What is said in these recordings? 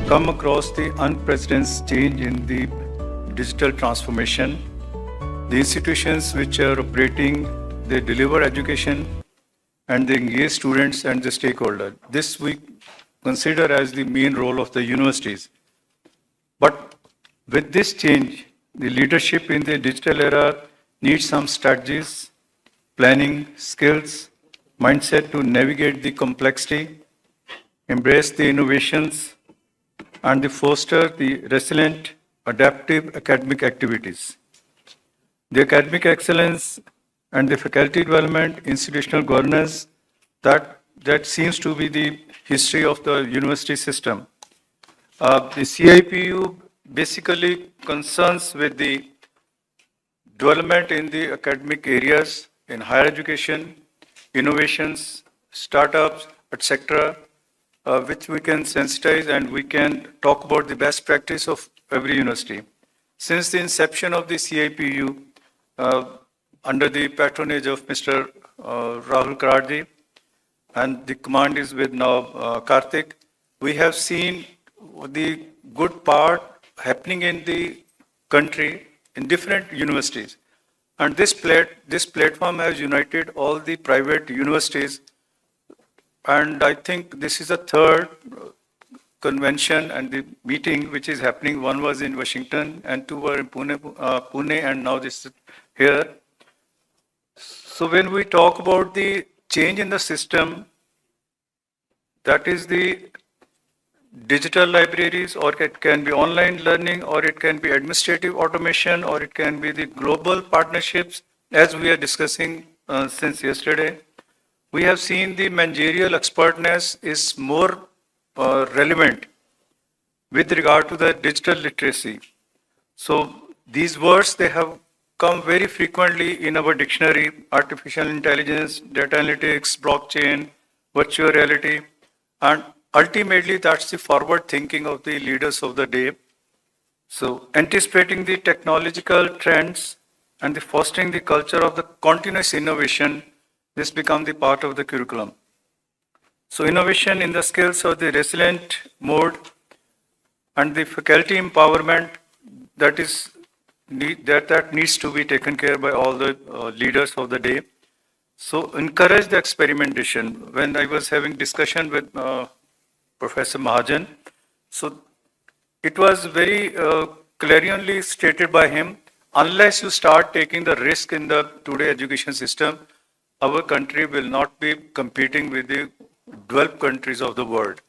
come across the unprecedented change in the digital transformation. The institutions which are operating, they deliver education and they engage students and the stakeholder. This we consider as the main role of the universities. But with this change, the leadership in the digital era needs some strategies, planning, skills, mindset to navigate the complexity, embrace the innovations, and foster the resilient, adaptive academic activities. The academic excellence and the faculty development, institutional governance, that seems to be the history of the university system. The CIPU basically concerns with the development in the academic areas, in higher education, innovations, startups, etc., which we can sensitize and we can talk about the best practice of every university. Since the inception of the CIPU, under the patronage of Mr. Rahul Kararji, and the command is with now Karthik, we have seen the good part happening in the country in different universities. And this platform has united all the private universities. And I think this is the third convention and the meeting which is happening. One was in Washington and two were in Pune, and now this is here. So when we talk about the change in the system, that is the digital libraries, or it can be online learning, or it can be administrative automation, or it can be the global partnerships, as we are discussing since yesterday. We have seen the managerial expertness is more relevant with regard to the digital literacy. So these words, they have come very frequently in our dictionary: artificial intelligence, data analytics, blockchain, virtual reality, and ultimately that's the forward thinking of the leaders of the day. So anticipating the technological trends and the fostering the culture of the continuous innovation, this becomes the part of the curriculum. So innovation in the skills of the resilient mode and the faculty empowerment, that needs to be taken care by all the leaders of the day. So encourage the experimentation. When I was having discussion with Professor Mahajan, so it was very clarionly stated by him, unless you start taking the risk in the today education system, our country will not be competing with the developed countries of the world.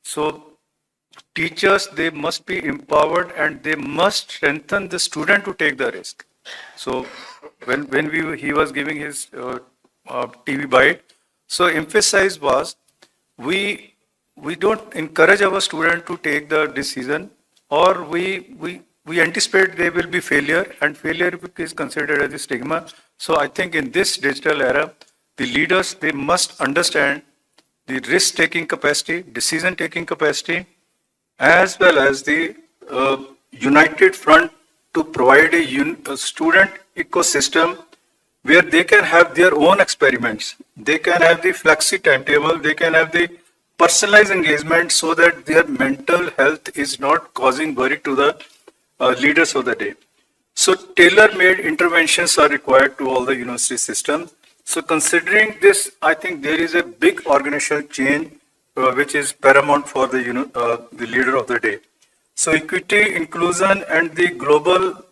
So teachers, they must be empowered and they must strengthen the student to take the risk. So when he was giving his TV bite, so emphasis was, we don't encourage our student to take the decision, or we anticipate there will be failure, and failure is considered as a stigma. So I think in this digital era, the leaders, they must understand the risk-taking capacity, decision-taking capacity, as well as the united front to provide a student ecosystem where they can have their own experiments. They can have the flexi timetable, they can have the personalized engagement, so that their mental health is not causing worry to the leaders of the day. So tailor-made interventions are required to all the university systems. So considering this, I think there is a big organizational change which is paramount for the leader of the day. So equity, inclusion, and the global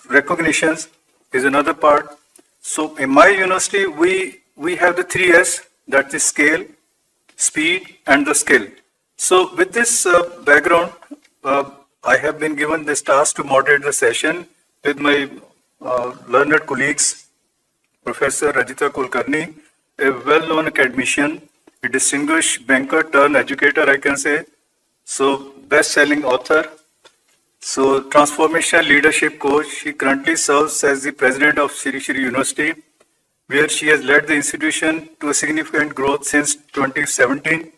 recognitions is another part. So in my university, we have the 3S, that is scale, speed, and the skill. So with this background, I have been given this task to moderate the session with my learned colleagues, Professor Rajita Kulkarni, a well-known academician, a distinguished banker turned educator, I can say. So best-selling author. So transformational leadership coach. She currently serves as the president of Shri Shri University, where she has led the institution to a significant growth since 2017,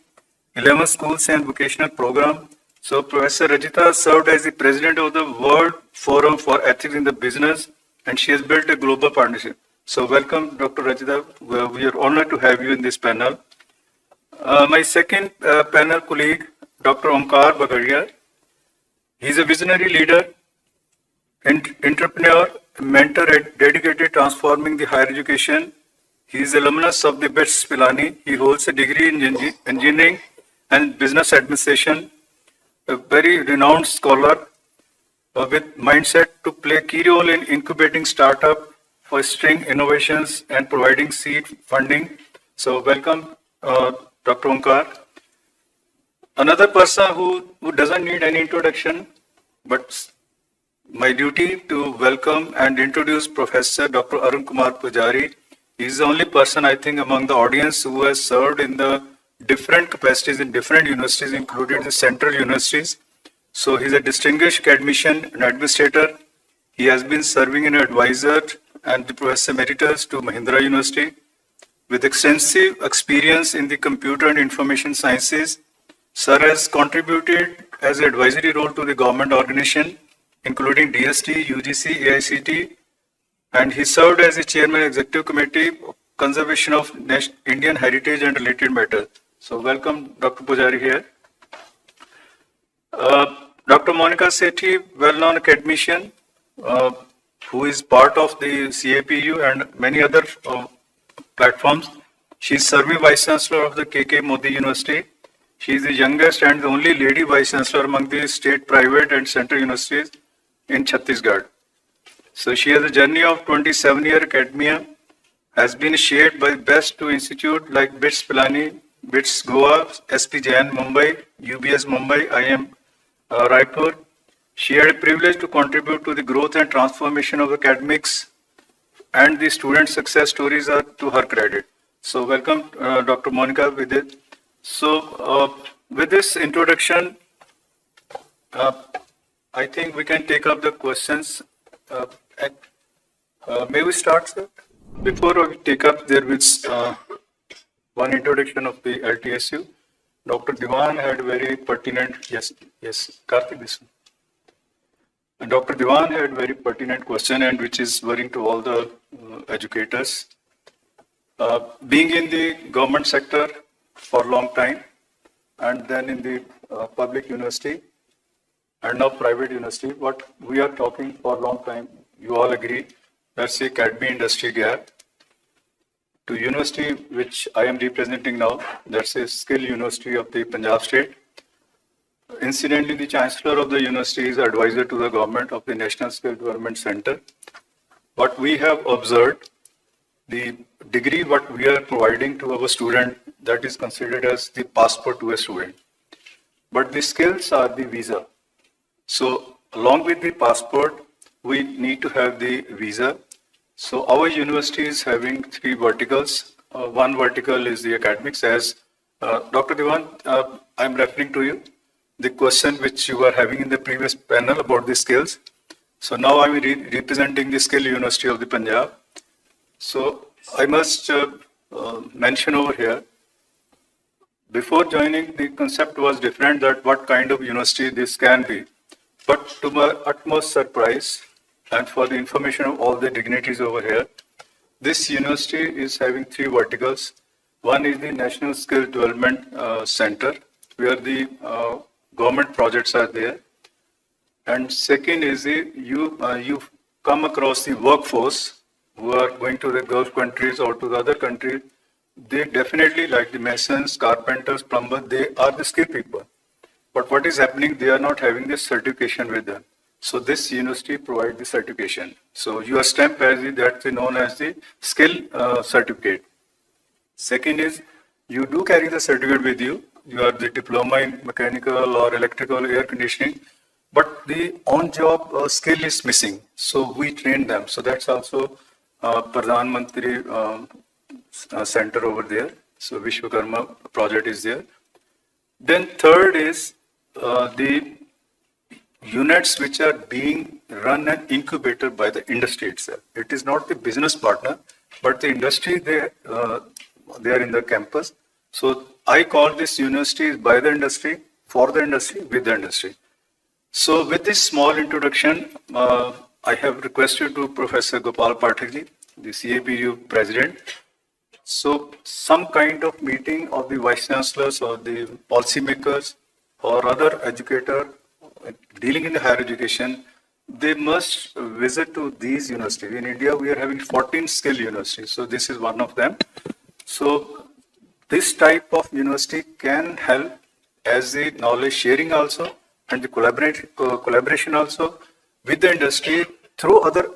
11 schools and vocational program. So Professor Rajita served as the president of the World Forum for Ethics in the Business, and she has built a global partnership. So welcome, Dr. Rajita. We are honored to have you in this panel. My second panel colleague, Dr. Onkar Bagaria. He is a visionary leader, entrepreneur, mentor, dedicated to transforming the higher education. He is alumnus of the BITS Pilani. He holds a degree in engineering and business administration, a very renowned scholar with mindset to play a key role in incubating startup, fostering innovations, and providing seed funding. So welcome, Dr. Onkar. Another person who doesn't need any introduction, but my duty to welcome and introduce Professor Dr. Arun Kumar Pujari. He is the only person, I think, among the audience who has served in the different capacities in different universities, including the central universities. So he's a distinguished academician and administrator. He has been serving as an advisor and the Professor Emeritus to Mahindra University with extensive experience in the computer and information sciences. Sir has contributed as an advisory role to the government organization, including DST, UGC, AICT, and he served as the chairman of Executive Committee Conservation of Indian Heritage and Related Matters. So welcome, Dr. Pujari here. Dr. Monica Sethi, well-known academician, who is part of the CIPU and many other platforms. She is serving Vice Chancellor of the KK Modi University. She is the youngest and the only lady Vice Chancellor among the state, private and central universities in Chhattisgarh. So she has a journey of 27-year academia, has been shared by best two institutes like BITS Pilani, BITS Goa, SP Jain Mumbai, UBS Mumbai, IM Raipur. She had a privilege to contribute to the growth and transformation of academics, and the student success stories are to her credit. So welcome, Dr. Monica, with it. So with this introduction, I think we can take up the questions. May we start, sir? Before we take up, there is one introduction of the LTSU. Dr. Diwan had very pertinent, yes, Karthik, this one. And Dr. Diwan had very pertinent question, and which is worrying to all the educators. Being in the government sector for a long time, and then in the public university, and now private university, what we are talking for a long time, you all agree, that's the academy industry gap. To university which I am representing now, that's a skill university of the Punjab state. Incidentally, the Chancellor of the university is advisor to the government of the National Skill Development Center. What we have observed, the degree what we are providing to our student, that is considered as the passport to a student. But the skills are the visa. So along with the passport, we need to have the visa. So our university is having three verticals. One vertical is the academics, as Dr. Diwan, I'm referring to you, the question which you were having in the previous panel about the skills. So now I'm representing the Skill University of the Punjab. So I must mention over here, before joining, the concept was different, that what kind of university this can be. But to my utmost surprise, and for the information of all the dignitaries over here, this university is having three verticals. One is the National Skill Development Center, where the government projects are there. And second is you come across the workforce who are going to the Gulf countries or to the other countries. They definitely, like the masons, carpenters, plumbers, they are the skilled people. But what is happening, they are not having this certification with them. So this university provides the certification. So your stamp as that's known as the skill certificate. Second is, you do carry the certificate with you. You are the diploma in mechanical or electrical, air conditioning, but the on-job skill is missing. So we train them. So that's also Pradhan Mantri center over there. So Vishwakarma project is there. Then third is the units which are being run and incubated by the industry itself. It is not the business partner, but the industry, they are in the campus. So I call this university by the industry, for the industry, with the industry. So with this small introduction, I have requested to Professor Gopal Pathakji, the CIPU president. So some kind of meeting of the vice chancellors or the policymakers or other educator dealing in the higher education, they must visit to these universities. In India, we are having 14 skill universities. So this is one of them. So this type of university can help as the knowledge sharing also and the collaboration also with the industry through other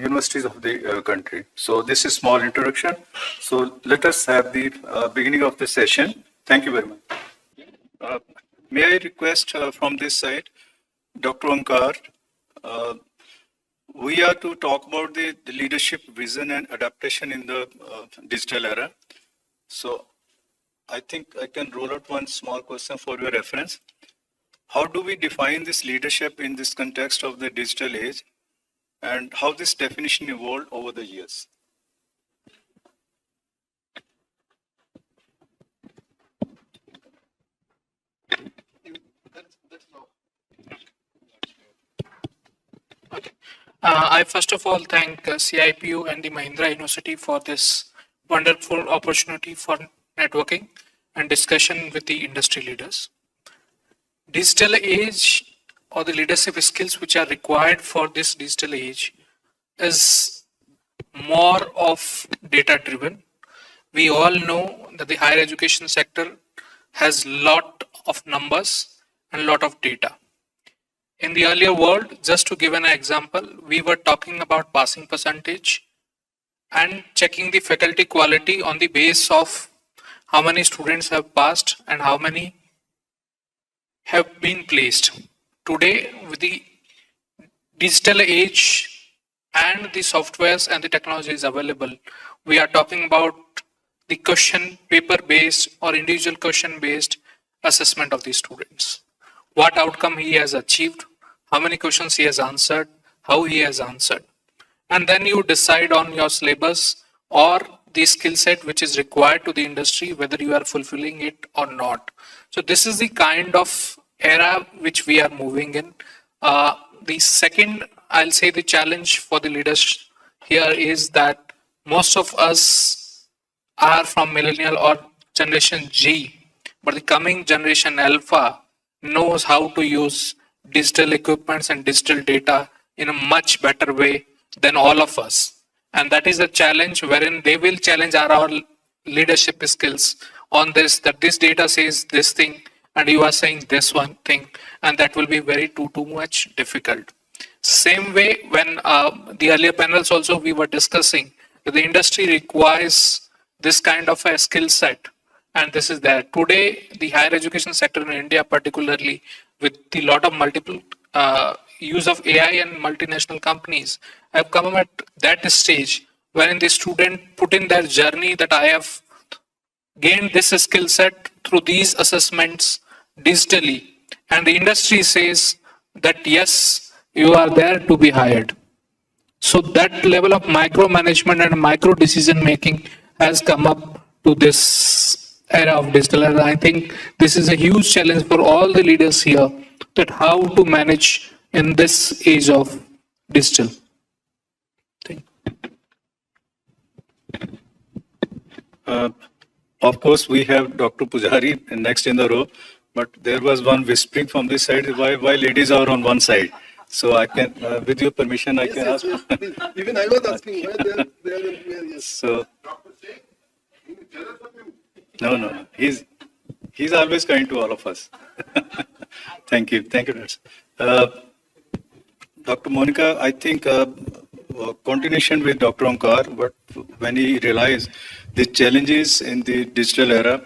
universities of the country. So this is small introduction. So let us have the beginning of the session. Thank you very much. May I request from this side, Dr. Onkar, we are to talk about the leadership vision and adaptation in the digital era. So I think I can roll out one small question for your reference. How do we define this leadership in this context of the digital age, and how this definition evolved over the years? I first of all thank CIPU and the Mahindra University for this wonderful opportunity for networking and discussion with the industry leaders. Digital age, or the leadership skills which are required for this digital age, is more of data driven. We all know that the higher education sector has lot of numbers and lot of data. In the earlier world, just to give an example, we were talking about passing percentage and checking the faculty quality on the base of how many students have passed and how many have been placed. Today, with the digital age and the softwares and the technologies available, we are talking about the question paper based or individual question based assessment of the students. What outcome he has achieved, how many questions he has answered, how he has answered. And then you decide on your syllabus or the skill set which is required to the industry, whether you are fulfilling it or not. So this is the kind of era which we are moving in. The second, I'll say the challenge for the leaders here is that most of us are from millennial or generation G, but the coming generation Alpha knows how to use digital equipments and digital data in a much better way than all of us. And that is a challenge wherein they will challenge our leadership skills on this, that this data says this thing and you are saying this one thing, and that will be very too much difficult. Same way when the earlier panels also we were discussing that the industry requires this kind of a skill set, and this is there. Today, the higher education sector in India particularly, with the lot of multiple use of AI and multinational companies, have come at that stage wherein the student put in their journey that I have gained this skill set through these assessments digitally, and the industry says that yes, you are there to be hired. So that level of micromanagement and micro decision making has come up to this era of digital, and I think this is a huge challenge for all the leaders here, that how to manage in this age of digital. Of course, we have Dr. Pujari next in the row, but there was one whispering from this side, why ladies are on one side. So I can, with your permission, I can ask. Yes, even I was asking why they are here. Yes. So, no. He's always kind to all of us. Thank you, Doctor. Dr. Monica, I think continuation with Dr. Onkar, but when he realized the challenges in the digital era,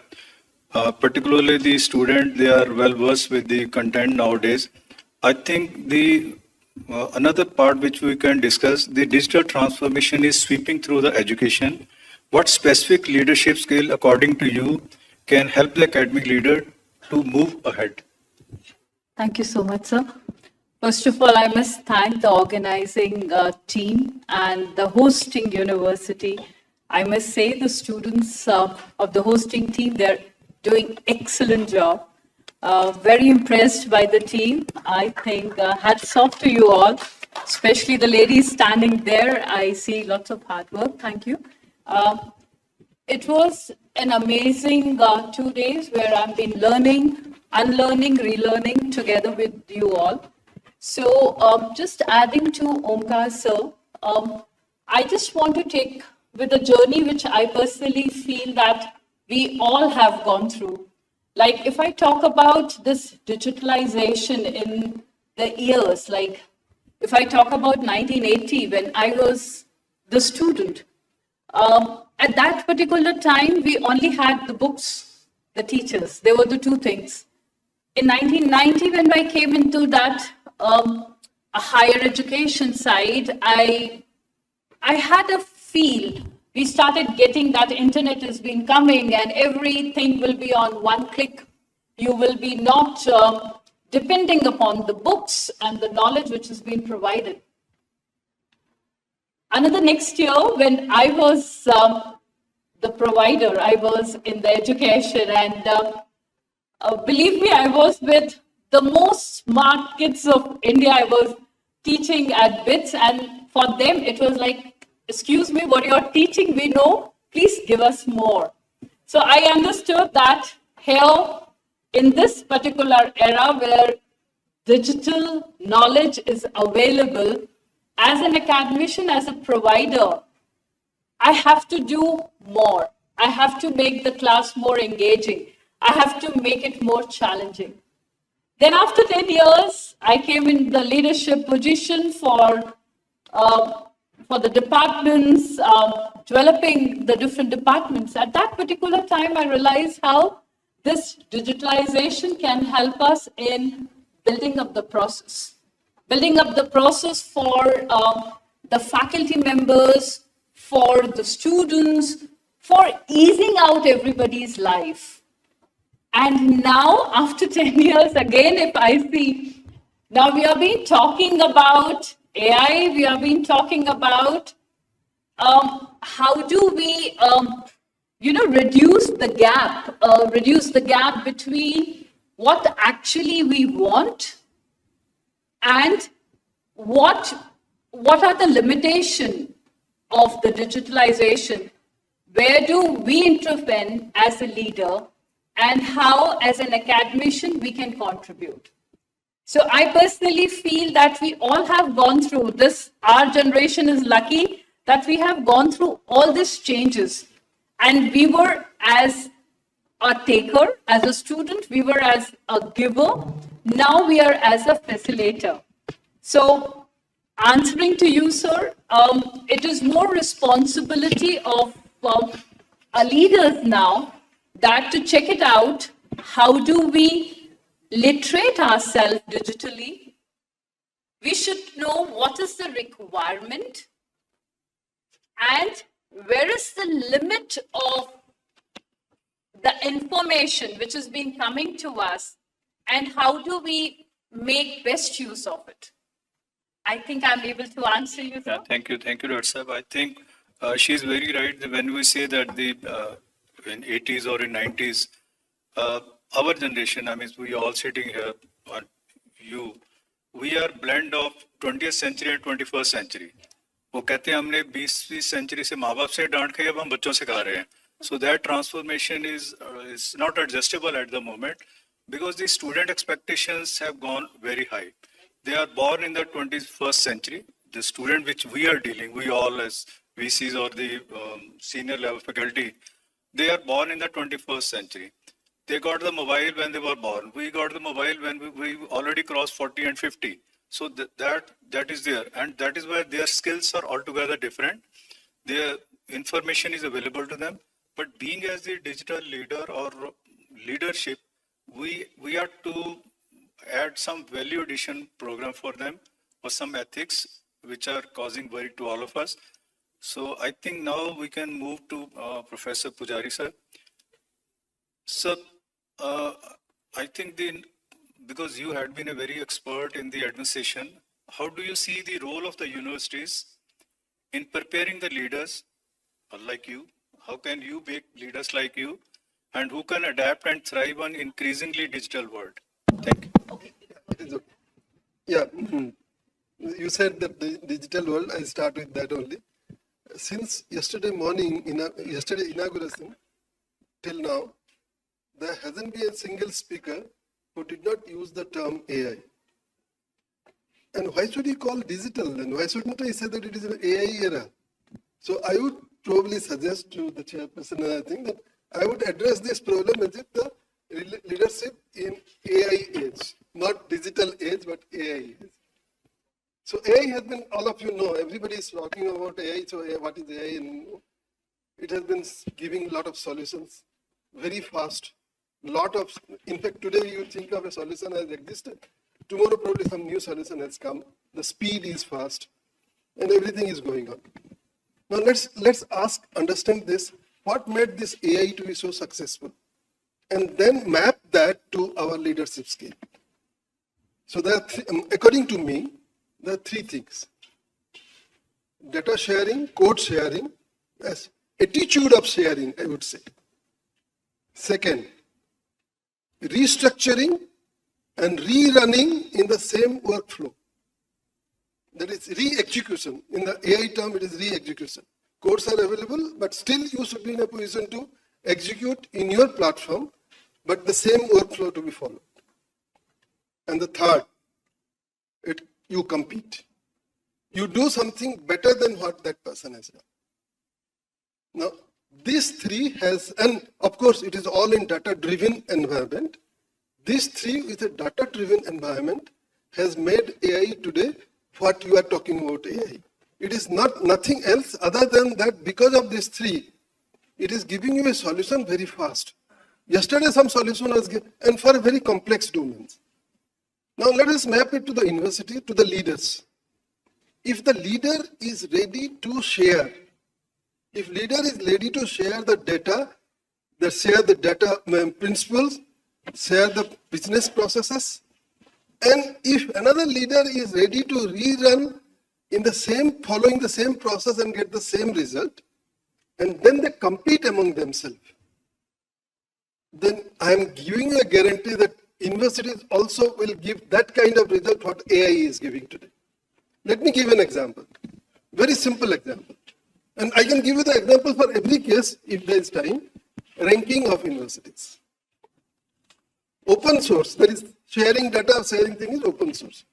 particularly the student, they are well versed with the content nowadays. I think the another part which we can discuss, the digital transformation is sweeping through the education. What specific leadership skill, according to you, can help the academic leader to move ahead? Thank you so much, sir. First of all, I must thank the organizing team and the hosting university. I must say the students of the hosting team, they're doing excellent job. Very impressed by the team. I think hats off to you all, especially the ladies standing there. I see lots of hard work. Thank you. It was an amazing 2 days where I've been learning unlearning, relearning together with you all. So just adding to Onkar sir, I just want to take with a journey which I personally feel that we all have gone through. Like if I talk about this digitalization in the years, like if I talk about 1980 when I was the student, at that particular time we only had the books, the teachers. They were the two things. In 1990, when I came into that a higher education side, I had a feel. We started getting that internet has been coming and everything will be on one click. You will be not depending upon the books and the knowledge which has been provided. Another next year, when I was the provider, I was in the education and believe me, I was with the most smart kids of India. I was teaching at BITS and for them it was like, excuse me, what you're teaching we know, please give us more. So I understood that here in this particular era where digital knowledge is available, as an academician, as a provider, I have to do more. I have to make the class more engaging. I have to make it more challenging. Then after 10 years, I came in the leadership position for the departments, developing the different departments. At that particular time, I realized how this digitalization can help us in building up the process. Building up the process for the faculty members, for the students, for easing out everybody's life. And now, after 10 years, again, if I see, now we have been talking about AI, we have been talking about how do we, reduce the gap between what actually we want and what are the limitations of the digitalization? Where do we intervene as a leader? And how, as an academician, we can contribute. So I personally feel that we all have gone through this. Our generation is lucky that we have gone through all these changes. And we were as a taker, as a student, we were as a giver. Now we are as a facilitator. So answering to you, sir, it is more responsibility of our leaders now that to check it out, how do we literate ourselves digitally? We should know what is the requirement and where is the limit of the information which has been coming to us and how do we make best use of it? I think I'm able to answer you, sir. Yeah, thank you, Dr. Saab. I think she's very right when we say that in 80s or in 90s, our generation, I mean, we all sitting here, we are blend of 20th century and 21st century. वो कहते हैं हमने 20वीं century से माँ बाप से डांट खाई अब हम बच्चों से खा रहे हैं. So that transformation is not adjustable at the moment because the student expectations have gone very high. They are born in the 21st century. The student which we are dealing, we all as VCs or the senior level faculty, they are born in the 21st century. They got the mobile when they were born. We got the mobile when we already crossed 40 and 50. So that is there. And that is why their skills are altogether different. Their information is available to them. But being as the digital leader or leadership, we are to add some value addition program for them or some ethics which are causing worry to all of us. So I think now we can move to Professor Pujari sir. Sir, I think because you had been a very expert in the administration, how do you see the role of the universities in preparing the leaders like you? How can you make leaders like you and who can adapt and thrive on increasingly digital world? Thank you. Yeah, you said that the digital world, I start with that only. Since yesterday morning, yesterday inauguration, till now, there hasn't been a single speaker who did not use the term AI. And why should he call digital then? Why shouldn't I say that it is an AI era? So I would probably suggest to the chairperson, and I think that I would address this problem as if the leadership in AI age, not digital age, but AI age. So AI has been, all of you know, everybody is talking about AI, so what is AI? And it has been giving a lot of solutions very fast. In fact, today you think of a solution has existed. Tomorrow probably some new solution has come. The speed is fast and everything is going on. Now let's understand this. What made this AI to be so successful? And then map that to our leadership skill. So there are according to me, there are three things. Data sharing, code sharing, yes, attitude of sharing, I would say. Second, restructuring and rerunning in the same workflow. That is re-execution. In the AI term, it is re-execution. Codes are available, but still you should be in a position to execute in your platform, but the same workflow to be followed. And the third, you compete. You do something better than what that person has done. Now, these three has, and of course, it is all in data-driven environment. These three with a data-driven environment has made AI today what you are talking about AI. It is nothing else other than that because of these three, it is giving you a solution very fast. Yesterday some solution was given, and for very complex domains. Now let us map it to the university, to the leaders. If the leader is ready to share, if leader is ready to share the data principles, share the business processes, and if another leader is ready to rerun in the same, following the same process and get the same result, and then they compete among themselves, then I am giving you a guarantee that universities also will give that kind of result what AI is giving today. Let me give an example, very simple example. And I can give you the example for every case if there is time. Ranking of universities. Open source, that is sharing data, sharing thing is open source.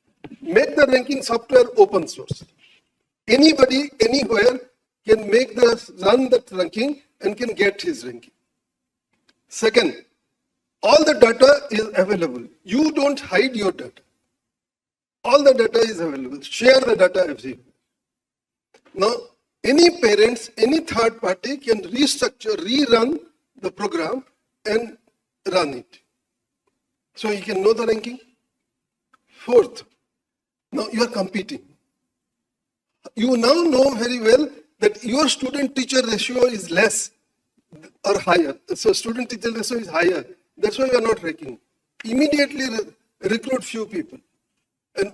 Make the ranking software open source. Anybody, anywhere can run that ranking and can get his ranking. Second, all the data is available. You don't hide your data. All the data is available. Share the data everywhere. Now, any parents, any third party can restructure, rerun the program and run it. So you can know the ranking. Fourth, now you are competing. You now know very well that your student-teacher ratio is less or higher. So student-teacher ratio is higher. That's why you are not ranking. Immediately recruit few people. And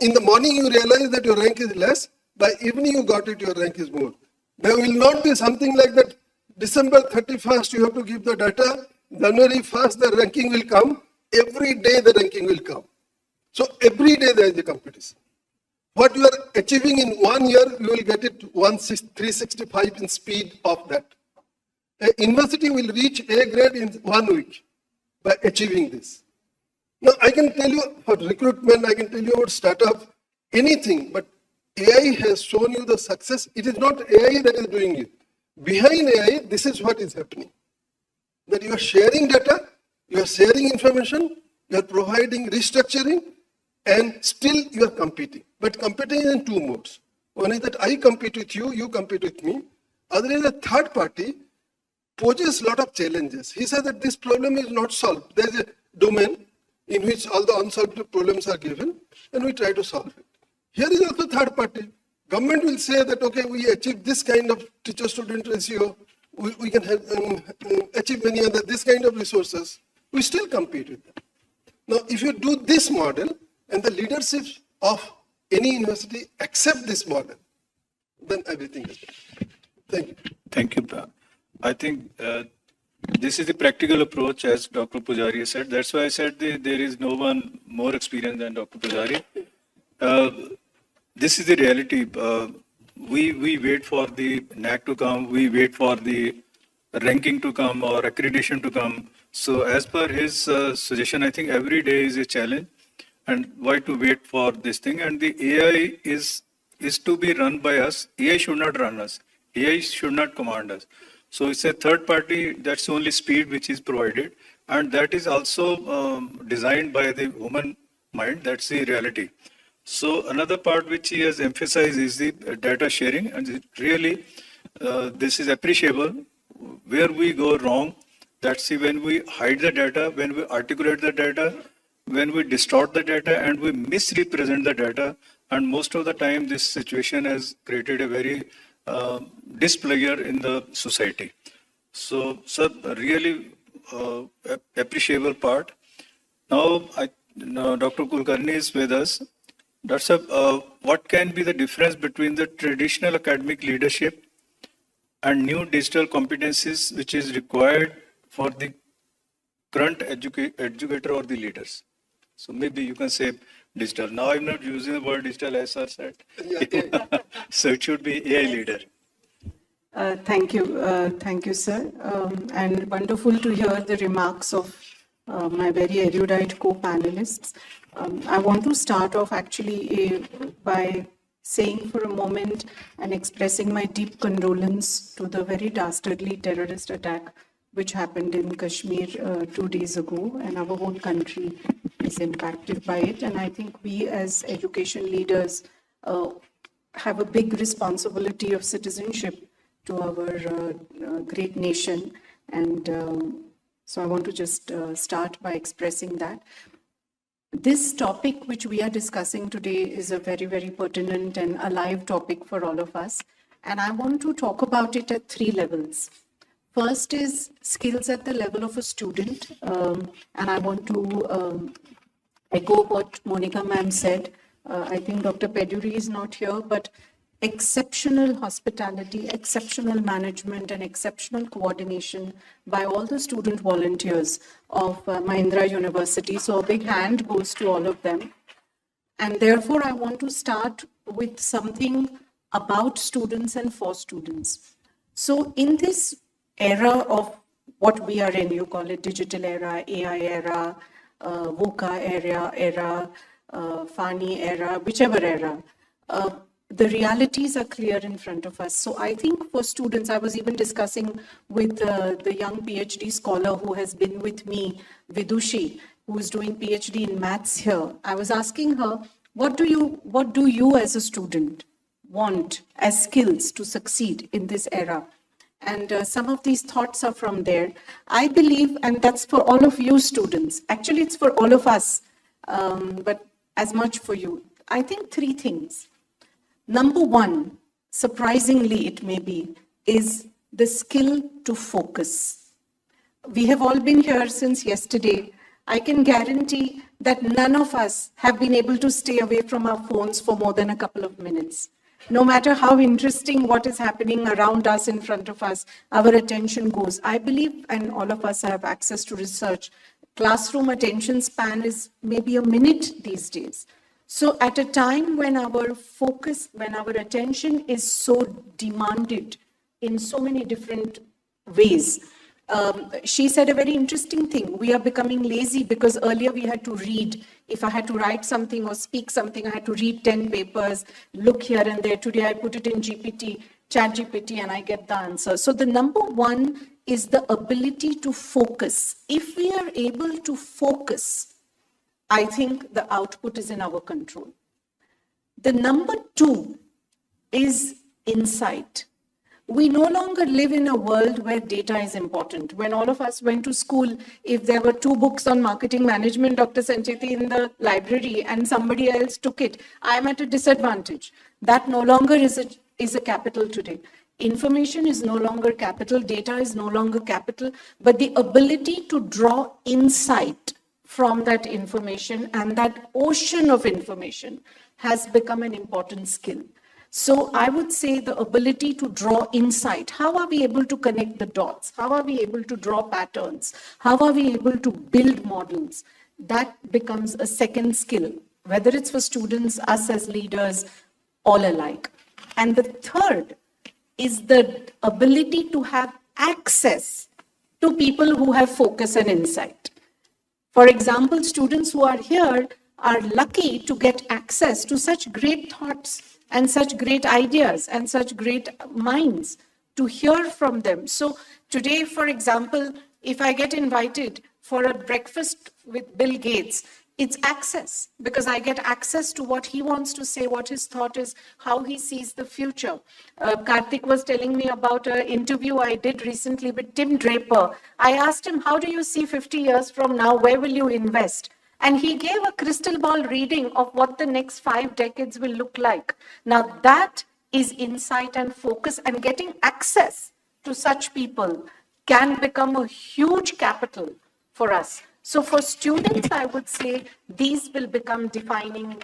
in the morning you realize that your rank is less. By evening you got it, your rank is more. There will not be something like that. December 31st you have to give the data. January 1st the ranking will come. Every day the ranking will come. So every day there is a competition. What you are achieving in 1 year, you will get it 365 in speed of that. A university will reach A grade in 1 week by achieving this. Now I can tell you for recruitment, I can tell you about startup, anything, but AI has shown you the success. It is not AI that is doing it. Behind AI, this is what is happening. That you are sharing data, you are sharing information, you are providing restructuring, and still you are competing. But competing in two modes. One is that I compete with you, you compete with me. Other is a third party poses a lot of challenges. He says that this problem is not solved. There is a domain in which all the unsolved problems are given, and we try to solve it. Here is also third party. Government will say that, okay, we achieve this kind of teacher-student ratio, we can have, achieve many other, this kind of resources. We still compete with them. Now, if you do this model, and the leadership of any university accept this model, then everything is done. Thank you. Thank you. I think this is the practical approach, as Dr. Pujari said. That's why I said there is no one more experienced than Dr. Pujari. This is the reality. We wait for the NAC to come. We wait for the ranking to come or accreditation to come. So as per his suggestion, I think every day is a challenge, and why to wait for this thing? And the AI is to be run by us. AI should not run us. AI should not command us. So it's a third party. That's only speed which is provided, and that is also designed by the human mind. That's the reality. So another part which he has emphasized is the data sharing, and it really this is appreciable. Where we go wrong, that's when we hide the data, when we articulate the data, when we distort the data, and we misrepresent the data. And most of the time, this situation has created a very displeasure in the society. So, sir, really appreciable part. Now, Dr. Kulkarni is with us. Dr. What can be the difference between the traditional academic leadership and new digital competencies which is required for the current educator or the leaders? So maybe you can say digital. Now I'm not using the word digital as I said. So it should be AI leader. Thank you, sir. And wonderful to hear the remarks of my very erudite co-panelists. I want to start off actually by saying for a moment and expressing my deep condolence to the very dastardly terrorist attack which happened in Kashmir 2 days ago, and our whole country is impacted by it. And I think we as education leaders have a big responsibility of citizenship to our great nation. And so I want to just start by expressing that. This topic which we are discussing today is a very, very pertinent and alive topic for all of us. And I want to talk about it at 3 levels. First is skills at the level of a student. And I want to echo what Monica ma'am said. I think Dr. Peduri is not here, but exceptional hospitality, exceptional management, and exceptional coordination by all the student volunteers of Mahindra University. So a big hand goes to all of them. And therefore, I want to start with something about students and for students. So in this era of what we are in, you call it digital era, AI era, VUCA era, FANI era, whichever era, the realities are clear in front of us. So I think for students, I was even discussing with the young PhD scholar who has been with me, Vidushi, who is doing PhD in maths here. I was asking her, what do you as a student want as skills to succeed in this era? And some of these thoughts are from there. I believe, and that's for all of you students, actually it's for all of us, but as much for you. I think 3 things. Number 1, surprisingly it may be, is the skill to focus. We have all been here since yesterday. I can guarantee that none of us have been able to stay away from our phones for more than a couple of minutes. No matter how interesting what is happening around us, in front of us, our attention goes. I believe, and all of us have access to research, classroom attention span is maybe a minute these days. So at a time when our focus, when our attention is so demanded in so many different ways, she said a very interesting thing. We are becoming lazy because earlier we had to read. If I had to write something or speak something, I had to read 10 papers, look here and there. Today I put it in GPT, chat GPT, and I get the answer. So the number 1 is the ability to focus. If we are able to focus, I think the output is in our control. The number 2 is insight. We no longer live in a world where data is important. When all of us went to school, if there were 2 books on marketing management, Dr. Sancheti, in the library and somebody else took it, I am at a disadvantage. That no longer is a capital today. Information is no longer capital, data is no longer capital, but the ability to draw insight from that information and that ocean of information has become an important skill. So I would say the ability to draw insight. How are we able to connect the dots? How are we able to draw patterns? How are we able to build models? That becomes a second skill, whether it's for students, us as leaders, all alike. And the third is the ability to have access to people who have focus and insight. For example, students who are here are lucky to get access to such great thoughts and such great ideas and such great minds to hear from them. So today, for example, if I get invited for a breakfast with Bill Gates, it's access, because I get access to what he wants to say, what his thought is, how he sees the future. Karthik was telling me about an interview I did recently with Tim Draper. I asked him, how do you see 50 years from now? Where will you invest? And he gave a crystal ball reading of what the next 5 decades will look like. Now that is insight and focus, and getting access to such people can become a huge capital for us. So for students, I would say these will become defining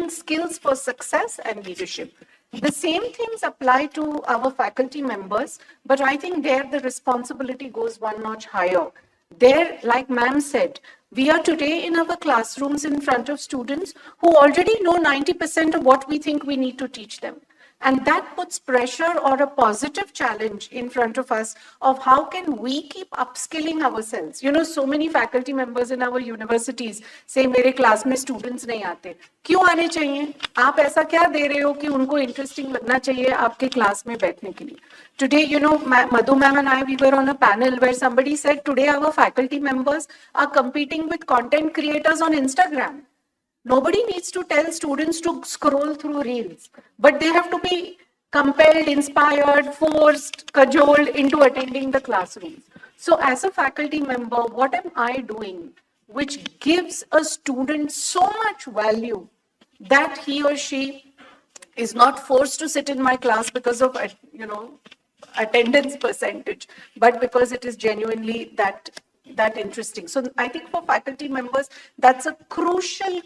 skills for success and leadership. The same things apply to our faculty members, but I think there the responsibility goes one notch higher. There, like ma'am said, we are today in our classrooms in front of students who already know 90% of what we think we need to teach them. And that puts pressure or a positive challenge in front of us of how can we keep upskilling ourselves. You know, so many faculty members in our universities say, मेरे class में students नहीं आते. क्यों आने चाहिए? आप ऐसा क्या दे रहे हो कि उनको interesting लगना चाहिए आपके class में बैठने के लिए? Today, you know, Madhu ma'am and I, we were on a panel where somebody said, today our faculty members are competing with content creators on Instagram. Nobody needs to tell students to scroll through reels, but they have to be compelled, inspired, forced, cajoled into attending the classrooms. So as a faculty member, what am I doing which gives a student so much value that he or she is not forced to sit in my class because of, you know, attendance percentage, but because it is genuinely that interesting. So I think for faculty members, that's a crucial,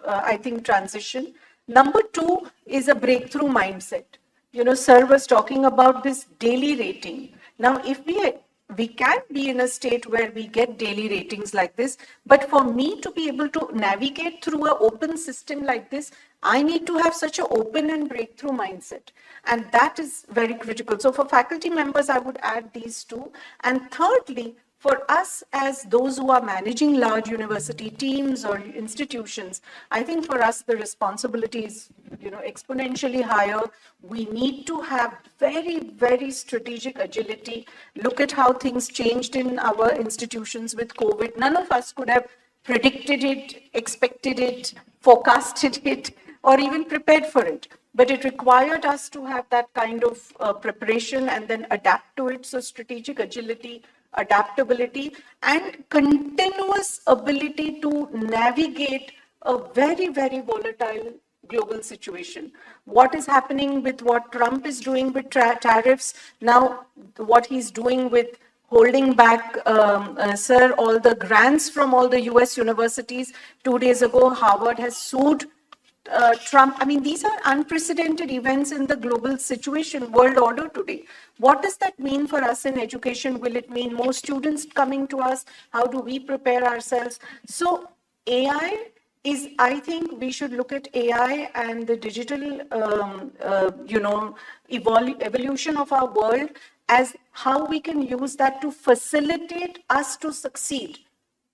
I think, transition. Number 2 is a breakthrough mindset. You know, sir was talking about this daily rating. Now, if we can be in a state where we get daily ratings like this, but for me to be able to navigate through an open system like this, I need to have such an open and breakthrough mindset. And that is very critical. So for faculty members, I would add these 2. And thirdly, for us as those who are managing large university teams or institutions, I think for us the responsibility is, you know, exponentially higher. We need to have very, very strategic agility. Look at how things changed in our institutions with COVID. None of us could have predicted it, expected it, forecasted it, or even prepared for it. But it required us to have that kind of preparation and then adapt to it. So strategic agility, adaptability, and continuous ability to navigate a very, very volatile global situation. What is happening with what Trump is doing with tariffs, now what he's doing with holding back, sir, all the grants from all the US universities. 2 days ago, Harvard has sued Trump. I mean, these are unprecedented events in the global situation, world order today. What does that mean for us in education? Will it mean more students coming to us? How do we prepare ourselves? So AI is, I think we should look at AI and the digital, you know, evolution of our world as how we can use that to facilitate us to succeed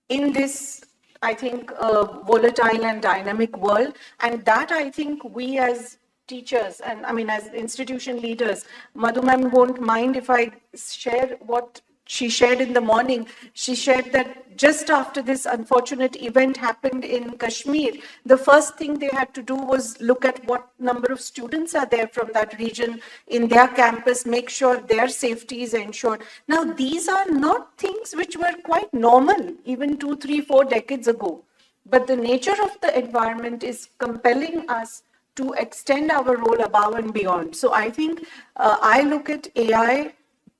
in this, I think, volatile and dynamic world. And that, I think, we as teachers and I mean as institution leaders, Madhu ma'am won't mind if I share what she shared in the morning. She shared that just after this unfortunate event happened in Kashmir, the first thing they had to do was look at what number of students are there from that region in their campus, make sure their safety is ensured. Now, these are not things which were quite normal even 2, 3, 4 decades ago. But the nature of the environment is compelling us to extend our role above and beyond. So I think I look at AI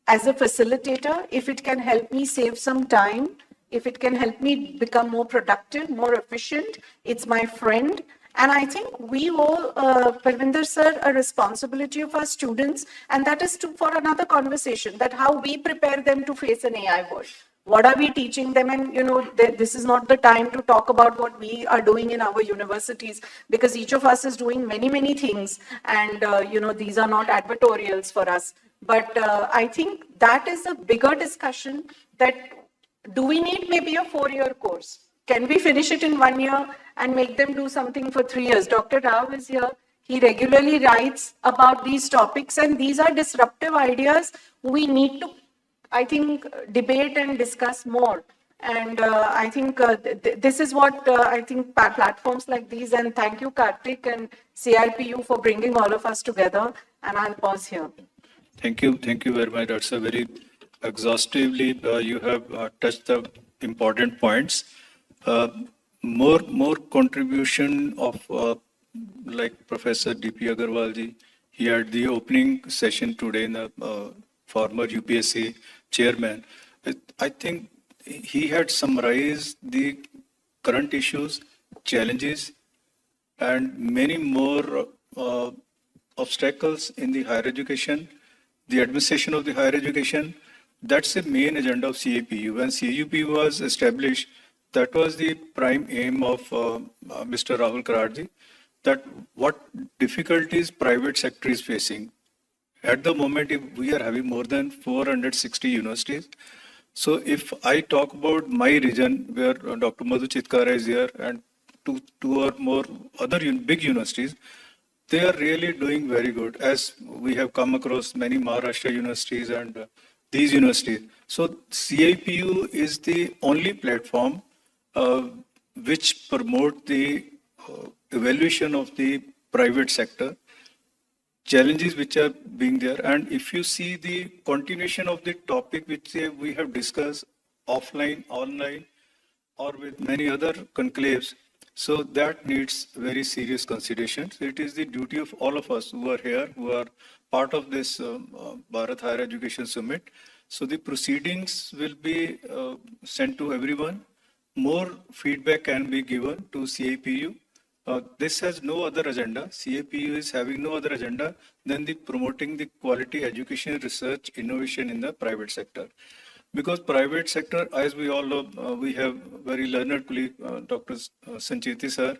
as a facilitator. If it can help me save some time, if it can help me become more productive, more efficient, it's my friend. And I think we all, Parvinder sir, a responsibility of our students, and that is for another conversation, that how we prepare them to face an AI world. what are we teaching them? And, this is not the time to talk about what we are doing in our universities, because each of us is doing many, many things. And, these are not advertorials for us. But I think that is a bigger discussion, that do we need maybe a 4-year course? Can we finish it in 1 year and make them do something for 3 years? Dr. Rao is here. He regularly writes about these topics, and these are disruptive ideas we need to, I think, debate and discuss more. And I think this is what I think platforms like these, and thank you, Karthik and CIPU, for bringing all of us together. And I'll pause here. Thank you very much. That's a very exhaustively, you have touched the important points. More contribution of like Professor D.P. Agarwal ji. He had the opening session today in the former UPSC chairman. I think he had summarized the current issues, challenges, and many more obstacles in the higher education, the administration of the higher education. That's the main agenda of CIPU. When CIPU was established, that was the prime aim of Mr. Rahul Kararji, that what difficulties private sector is facing. At the moment, if we are having more than 460 universities. So if I talk about my region, where Dr. Madhu Chitkara is here, and two or more other big universities, they are really doing very good, as we have come across many Maharashtra universities and these universities. So CIPU is the only platform which promote the evaluation of the private sector, challenges which are being there. And if you see the continuation of the topic which we have discussed offline, online, or with many other conclaves, so that needs very serious consideration. So it is the duty of all of us who are here, who are part of this Bharat Higher Education Summit. So the proceedings will be sent to everyone. More feedback can be given to CIPU. This has no other agenda. CIPU is having no other agenda than the promoting the quality education, research, innovation in the private sector. Because private sector, as we all know, we have very learned colleague, Dr. Sancheti sir,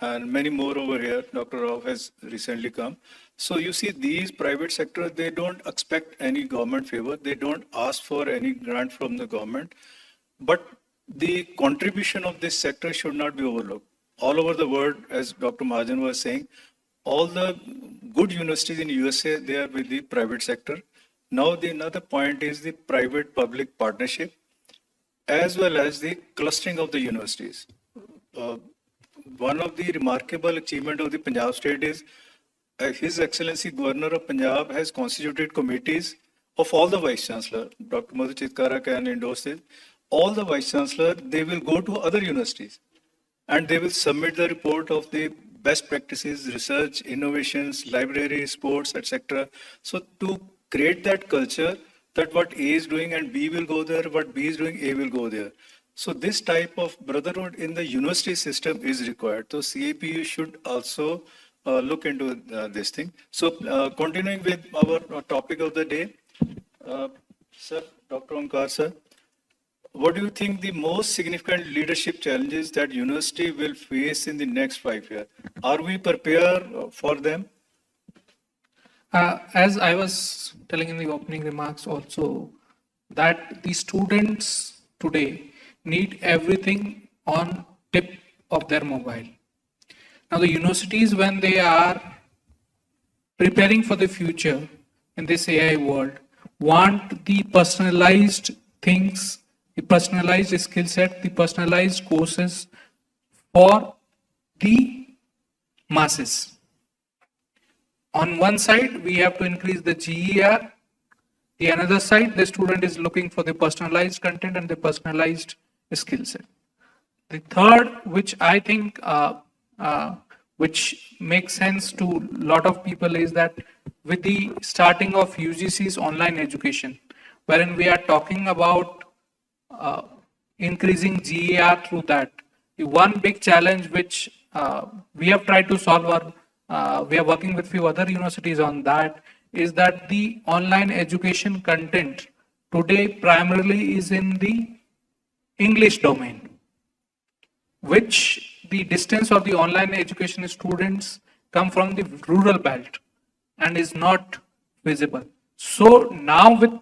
and many more over here. Dr. Rao has recently come. So you see, these private sector, they don't expect any government favor. They don't ask for any grant from the government. But the contribution of this sector should not be overlooked. All over the world, as Dr. Mahajan was saying, all the good universities in USA, they are with the private sector. Now, another point is the private-public partnership, as well as the clustering of the universities. One of the remarkable achievement of the Punjab state is His Excellency Governor of Punjab has constituted committees of all the Vice Chancellor. Dr. Madhu Chitkara can endorse it. All the Vice Chancellor, they will go to other universities and they will submit the report of the best practices, research, innovations, library, sports, etc. So to create that culture that what A is doing and B will go there, what B is doing, A will go there. So this type of brotherhood in the university system is required. So CIPU should also look into this thing. So continuing with our topic of the day, sir, Dr. Onkar sir, what do you think the most significant leadership challenges that university will face in the next 5 years? Are we prepared for them? As I was telling in the opening remarks also, that the students today need everything on tip of their mobile. Now the universities, when they are preparing for the future in this AI world, want the personalized things, the personalized skill set, the personalized courses for the masses. On one side, we have to increase the GER. The another side, the student is looking for the personalized content and the personalized skill set. The third, which I think, which makes sense to a lot of people, is that with the starting of UGC's online education, wherein we are talking about increasing GER through that. The one big challenge which we have tried to solve, or we are working with few other universities on that, is that the online education content today primarily is in the English domain, which the distance of the online education students come from the rural belt and is not visible. So now with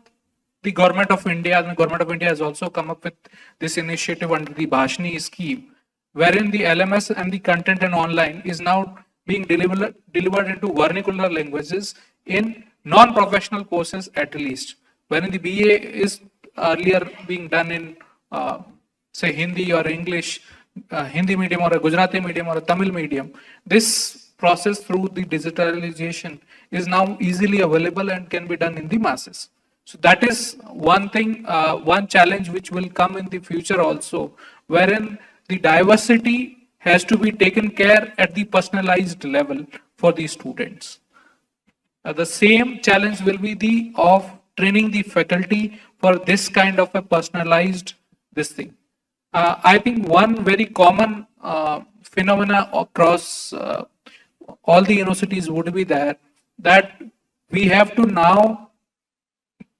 the government of India, the government of India has also come up with this initiative under the Bhashni scheme, wherein the LMS and the content and online is now being delivered into vernacular languages in non-professional courses at least, wherein the BA is earlier being done in say Hindi or English, Hindi medium or a Gujarati medium or a Tamil medium. This process through the digitalization is now easily available and can be done in the masses. So that is one thing, one challenge which will come in the future also, wherein the diversity has to be taken care at the personalized level for the students. The same challenge will be the of training the faculty for this kind of a personalized this thing. I think one very common phenomena across all the universities would be that we have to now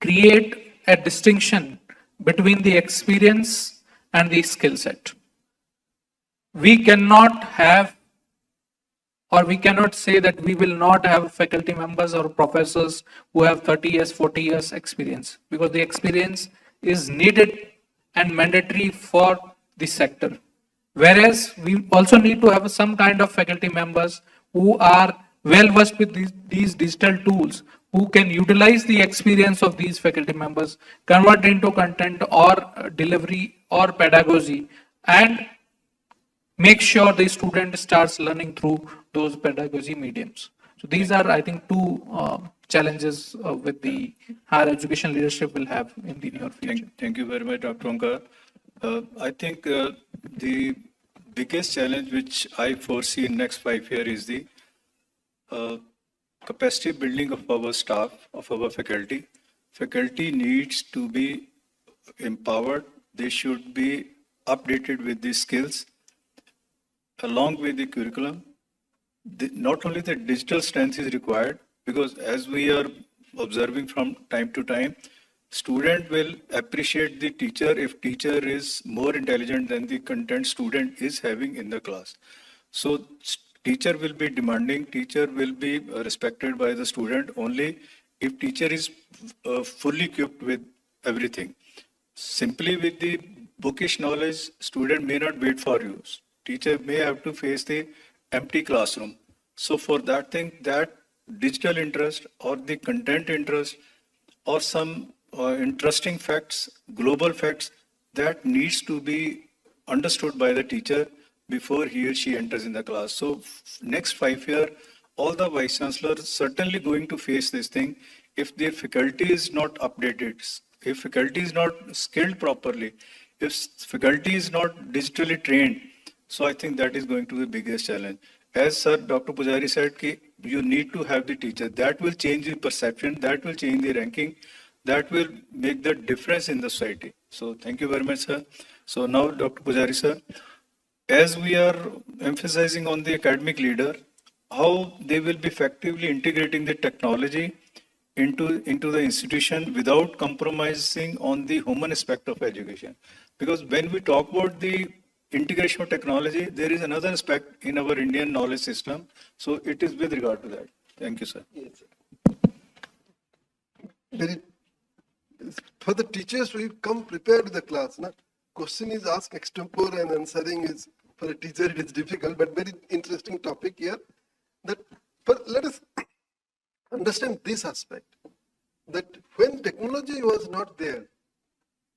create a distinction between the experience and the skill set. We cannot have, or we cannot say that we will not have faculty members or professors who have 30 years, 40 years experience, because the experience is needed and mandatory for the sector. Whereas we also need to have some kind of faculty members who are well versed with these digital tools, who can utilize the experience of these faculty members, convert into content or delivery or pedagogy, and make sure the student starts learning through those pedagogy mediums. So these are, I think, two challenges with the higher education leadership will have in the near future. Thank you very much, Dr. Onkar. I think the biggest challenge which I foresee in next 5 years is the capacity building of our staff, of our faculty. Faculty needs to be empowered. They should be updated with these skills along with the curriculum. Not only the digital strength is required, because as we are observing from time to time, student will appreciate the teacher if teacher is more intelligent than the content student is having in the class. So teacher will be demanding, teacher will be respected by the student only if teacher is fully equipped with everything. Simply with the bookish knowledge, student may not wait for you. Teacher may have to face the empty classroom. So for that thing, that digital interest or the content interest or some interesting facts, global facts, that needs to be understood by the teacher before he or she enters in the class. So next 5 years, all the vice chancellors certainly going to face this thing. If the faculty is not updated, if faculty is not skilled properly, if faculty is not digitally trained, so I think that is going to be the biggest challenge. As Sir Dr. Pujari said, you need to have the teacher. That will change the perception, that will change the ranking, that will make the difference in the society. So thank you very much, sir. So now, Dr. Pujari, sir, as we are emphasizing on the academic leader, how they will be effectively integrating the technology into the institution without compromising on the human aspect of education. Because when we talk about the integration of technology, there is another aspect in our Indian knowledge system. So it is with regard to that. Thank you, sir. Yes, sir. For the teachers, we come prepared to the class. Na? Question is asked extempore and answering is, for a teacher, it is difficult, but very interesting topic here. But let us understand this aspect, that when technology was not there,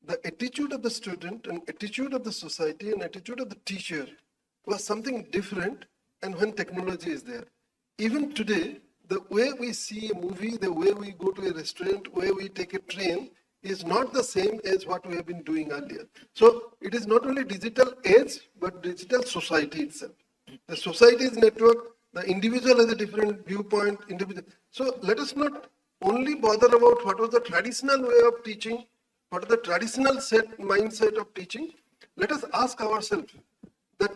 the attitude of the student and attitude of the society and attitude of the teacher was something different, and when technology is there. Even today, the way we see a movie, the way we go to a restaurant, where we take a train is not the same as what we have been doing earlier. So it is not only digital age, but digital society itself. The society is network, the individual has a different viewpoint. So let us not only bother about what was the traditional way of teaching, what is the traditional mindset of teaching. Let us ask ourselves that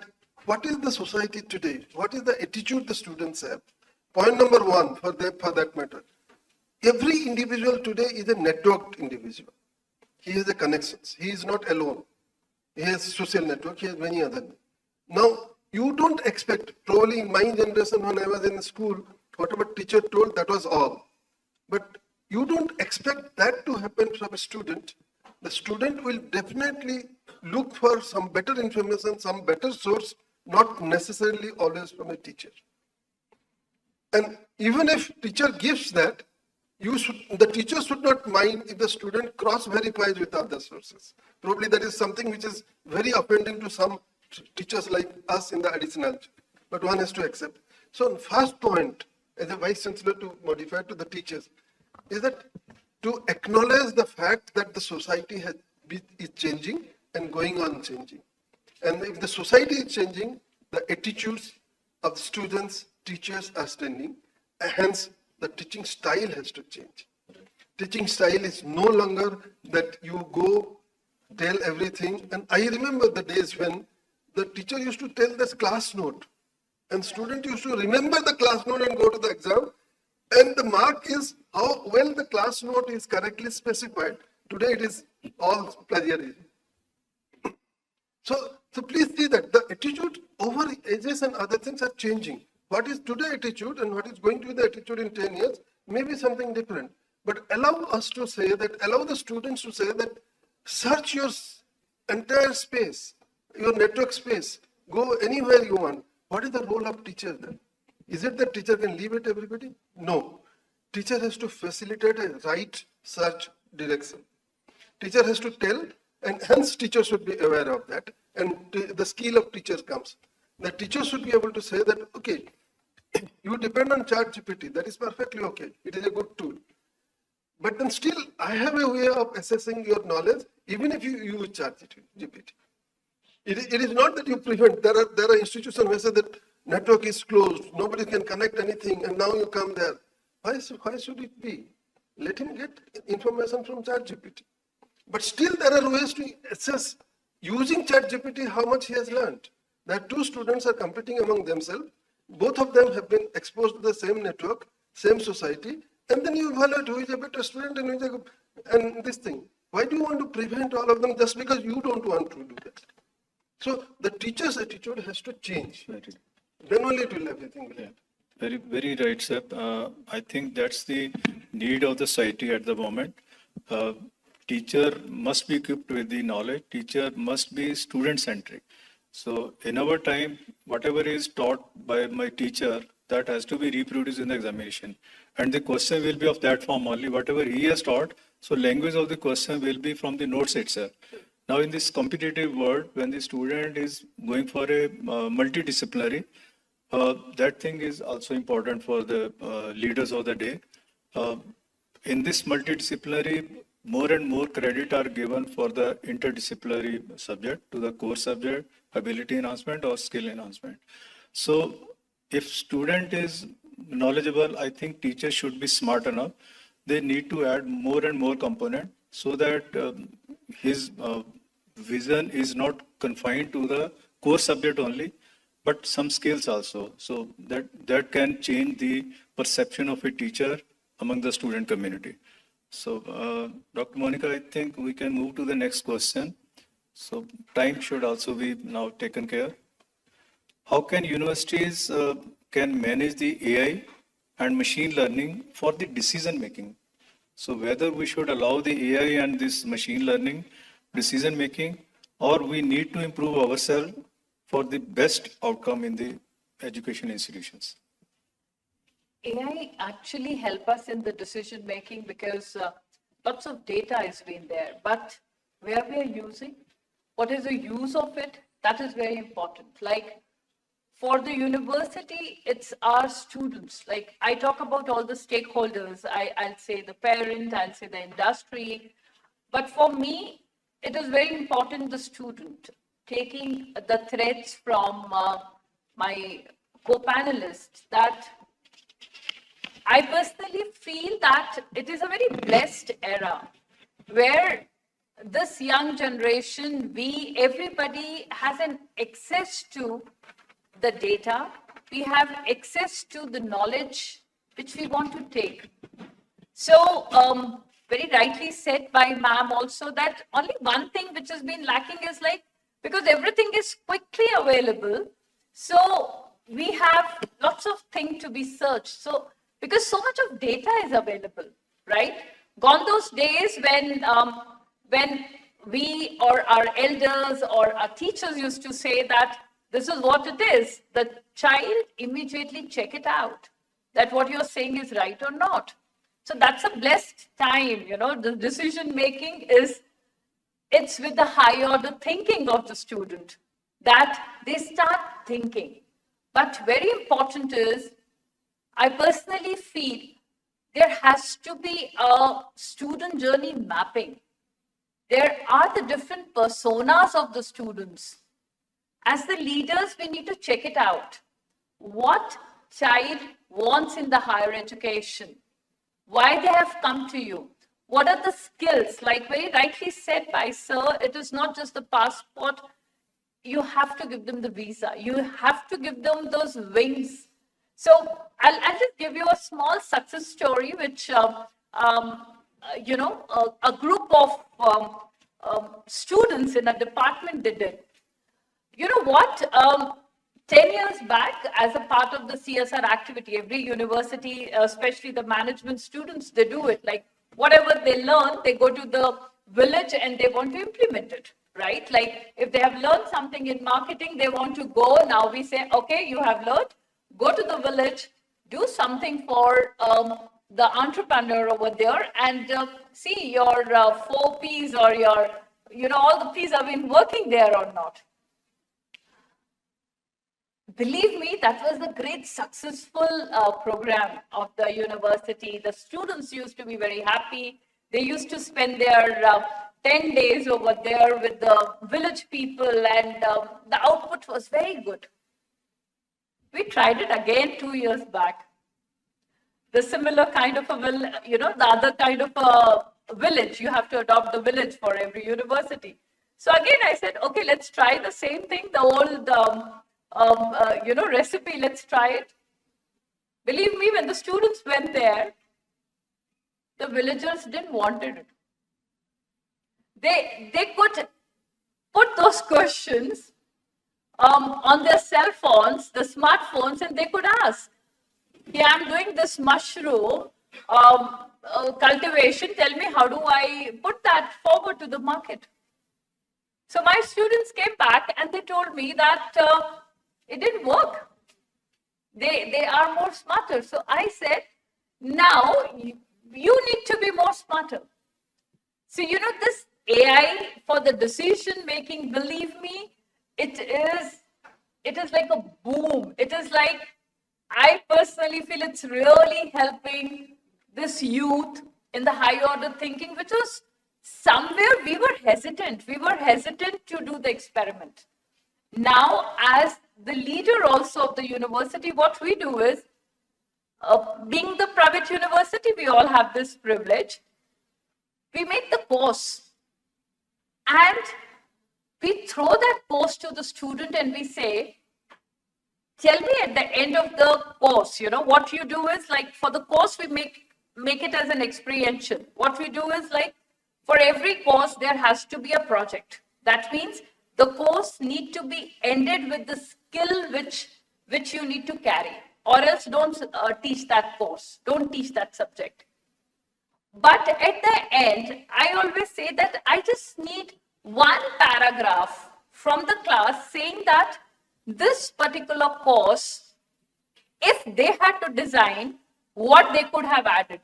what is the society today? What is the attitude the students have? Point number one for that matter. Every individual today is a networked individual. he has a connections. He is not alone. He has social network, he has many other. Now, you don't expect, probably in my generation when I was in school, whatever teacher told, that was all. But you don't expect that to happen from a student. The student will definitely look for some better information, some better source, not necessarily always from a teacher. And even if teacher gives that, the teacher should not mind if the student cross-verifies with other sources. Probably that is something which is very offending to some teachers like us in the additional, but one has to accept. So first point, as a Vice Chancellor to modify to the teachers, is that to acknowledge the fact that the society is changing and going on changing. And if the society is changing, the attitudes of the students, teachers are changing, and hence the teaching style has to change. Teaching style is no longer that you go tell everything. And I remember the days when the teacher used to tell this class note, and student used to remember the class note and go to the exam. And the mark is how well the class note is correctly specified. Today it is all plagiarism. So please see that the attitude over ages and other things are changing. What is today attitude and what is going to be the attitude in 10 years may be something different. But allow us to say that, allow the students to say that, search your entire space, your network space, go anywhere you want. What is the role of teacher then? Is it that teacher can leave it everybody? No. Teacher has to facilitate a right search direction. Teacher has to tell, and hence teacher should be aware of that. And the skill of teachers comes. The teacher should be able to say that, okay, you depend on ChatGPT, that is perfectly okay. It is a good tool. But then still, I have a way of assessing your knowledge, even if you use ChatGPT. It is not that you prevent. There are institutions where say that network is closed, nobody can connect anything, and now you come there. Why should it be? Let him get information from ChatGPT. But still, there are ways to assess using ChatGPT how much he has learned. That two students are competing among themselves. Both of them have been exposed to the same network, same society, and then you evaluate who is a better student and who is and this thing. Why do you want to prevent all of them just because you don't want to do that? So the teacher's attitude has to change. Then only it will everything will happen. Very, very right, sir. I think that's the need of the society at the moment. Teacher must be equipped with the knowledge. Teacher must be student-centric. So in our time, whatever is taught by my teacher, that has to be reproduced in the examination. And the question will be of that form only, whatever he has taught. So language of the question will be from the notes itself. Now in this competitive world, when the student is going for a multidisciplinary, that thing is also important for the leaders of the day. In this multidisciplinary, more and more credit are given for the interdisciplinary subject to the core subject, ability enhancement or skill enhancement. So if student is knowledgeable, I think teachers should be smart enough. They need to add more and more component so that his vision is not confined to the core subject only, but some skills also. So that can change the perception of a teacher among the student community. So Dr. Monica, I think we can move to the next question. So time should also be now taken care. How can universities can manage the AI and machine learning for the decision making? So whether we should allow the AI and this machine learning decision making, or we need to improve ourselves for the best outcome in the education institutions. AI actually help us in the decision making because lots of data has been there, but where we are using, what is the use of it, that is very important. Like for the university, it's our students. Like I talk about all the stakeholders, I'll say the parent, I'll say the industry, but for me, it is very important the student taking the threads from my co-panelists that I personally feel that it is a very blessed era where this young generation, everybody has an access to the data, we have access to the knowledge which we want to take. So very rightly said by ma'am also that only one thing which has been lacking is like, because everything is quickly available, so we have lots of things to be searched. So because so much of data is available, right? Gone those days when we or our elders or our teachers used to say that this is what it is. The child immediately check it out, that what you're saying is right or not. So that's a blessed time, the decision making it's with the high order thinking of the student that they start thinking. But very important is, I personally feel there has to be a student journey mapping. There are the different personas of the students. As the leaders, we need to check it out. What child wants in the higher education? Why they have come to you? What are the skills? Like very rightly said by sir, it is not just the passport. You have to give them the visa. You have to give them those wings. So I'll just give you a small success story, which, a group of students in a department did it. You know what? 10 years back, as a part of the CSR activity, every university, especially the management students, they do it. Like whatever they learn, they go to the village and they want to implement it, right? Like if they have learned something in marketing, they want to go. Now we say, okay, you have learned, go to the village, do something for the entrepreneur over there and see your 4 Ps or your, all the Ps have been working there or not. Believe me, that was a great successful program of the university. The students used to be very happy. They used to spend their 10 days over there with the village people and the output was very good. We tried it again 2 years back. The similar kind of the other kind of a village. You have to adopt the village for every university. So again, I said, okay, let's try the same thing, the old recipe, let's try it. Believe me, when the students went there, the villagers didn't want it. They could put those questions on their cell phones, the smartphones, and they could ask, yeah, I'm doing this mushroom cultivation. Tell me, how do I put that forward to the market? So my students came back and they told me that it didn't work. They are more smarter. So I said, now you need to be more smarter. So, this AI for the decision making, believe me, it is like a boom. It is like, I personally feel it's really helping this youth in the high order thinking, which was somewhere we were hesitant. We were hesitant to do the experiment. Now, as the leader also of the university, what we do is, being the private university, we all have this privilege. We make the course and we throw that course to the student and we say, tell me at the end of the course, what you do is like for the course, we make it as an experiential. What we do is like for every course, there has to be a project. That means the course need to be ended with the skill which you need to carry, or else don't teach that course. Don't teach that subject. But at the end, I always say that I just need one paragraph from the class saying that this particular course, if they had to design, what they could have added.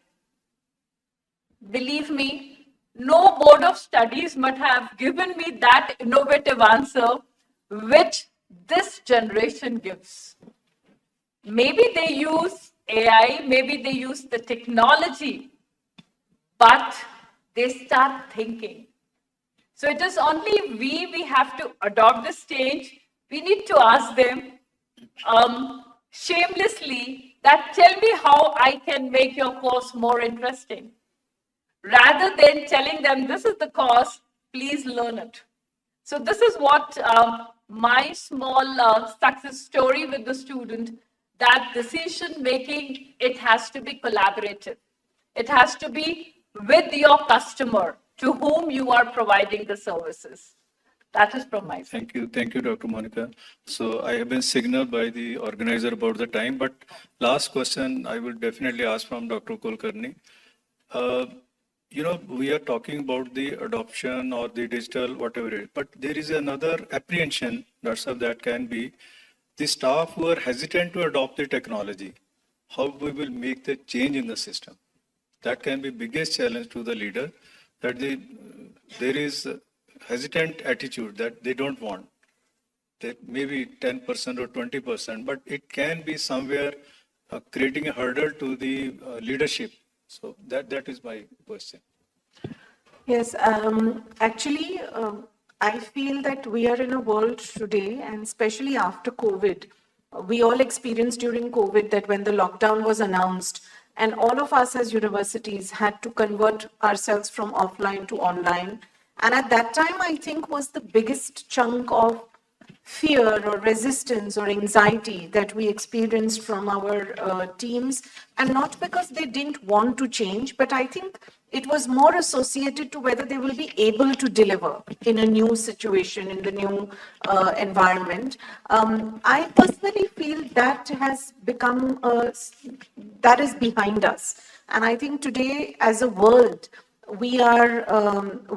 Believe me, no board of studies might have given me that innovative answer which this generation gives. Maybe they use AI, maybe they use the technology, but they start thinking. So it is only we have to adopt this stage. We need to ask them shamelessly that tell me how I can make your course more interesting. Rather than telling them this is the course, please learn it. So this is what my small success story with the student, that decision making, it has to be collaborative. It has to be with your customer to whom you are providing the services. That is from my side. Thank you, Dr. Monica. So I have been signaled by the organizer about the time, but last question I will definitely ask from Dr. Kulkarni. We are talking about the adoption or the digital, whatever it is, but there is another apprehension, that can be the staff who are hesitant to adopt the technology. How we will make the change in the system? That can be biggest challenge to the leader, that there is a hesitant attitude that they don't want. That maybe 10% or 20%, but it can be somewhere creating a hurdle to the leadership. So that is my question. Yes, actually, I feel that we are in a world today, and especially after COVID, we all experienced during COVID that when the lockdown was announced, and all of us as universities had to convert ourselves from offline to online. And at that time, I think was the biggest chunk of fear or resistance or anxiety that we experienced from our teams, and not because they didn't want to change, but I think it was more associated to whether they will be able to deliver in a new situation, in the new environment. I personally feel that has become, that is behind us. And I think today as a world, we are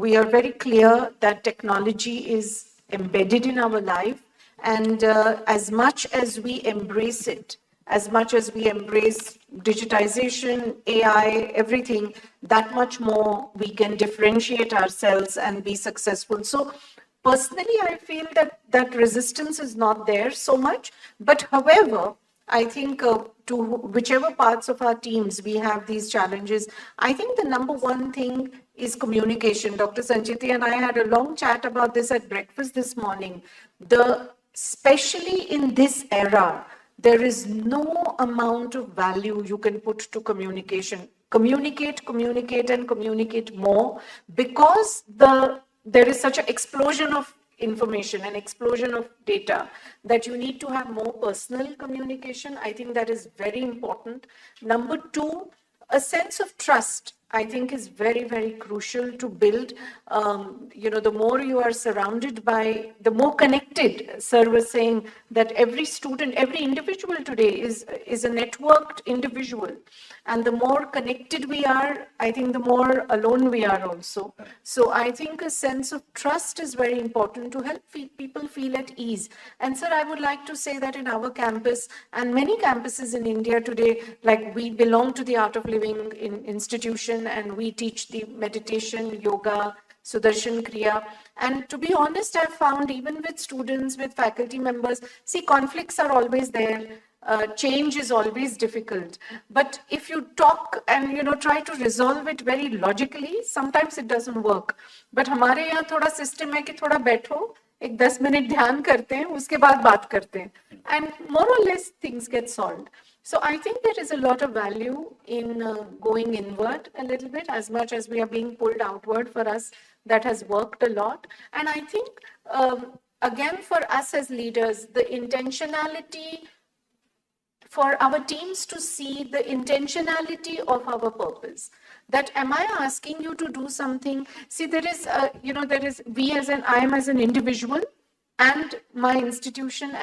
very clear that technology is embedded in our life, and as much as we embrace it, as much as we embrace digitization, AI, everything, that much more we can differentiate ourselves and be successful. So personally, I feel that resistance is not there so much, but however, I think to whichever parts of our teams we have these challenges, I think the number one thing is communication. Dr. Sanchiti and I had a long chat about this at breakfast this morning. Especially in this era, there is no amount of value you can put to communication. Communicate, communicate, and communicate more, because there is such an explosion of information, an explosion of data, that you need to have more personal communication. I think that is very important. Number two, a sense of trust, I think, is very, very crucial to build. The more you are surrounded by, the more connected. Sir was saying that every student, every individual today is a networked individual. And the more connected we are, I think the more alone we are also. So I think a sense of trust is very important to help people feel at ease. And sir, I would like to say that in our campus and many campuses in India today, like we belong to the Art of Living institution, and we teach the meditation, yoga, Sudarshan Kriya. And to be honest, I've found even with students, with faculty members, see, conflicts are always there. Change is always difficult. But if you talk and try to resolve it very logically, sometimes it doesn't work. But हमारे यहाँ थोड़ा system है कि थोड़ा बैठो, एक 10 minute ध्यान करते हैं, उसके बाद बात करते हैं. And more or less things get solved. So I think there is a lot of value in going inward a little bit, as much as we are being pulled outward. For us, that has worked a lot. And I think, again, for us as leaders, the intentionality, for our teams to see the intentionality of our purpose. That am I asking you to do something? See, there is, I am as an individual, and my institution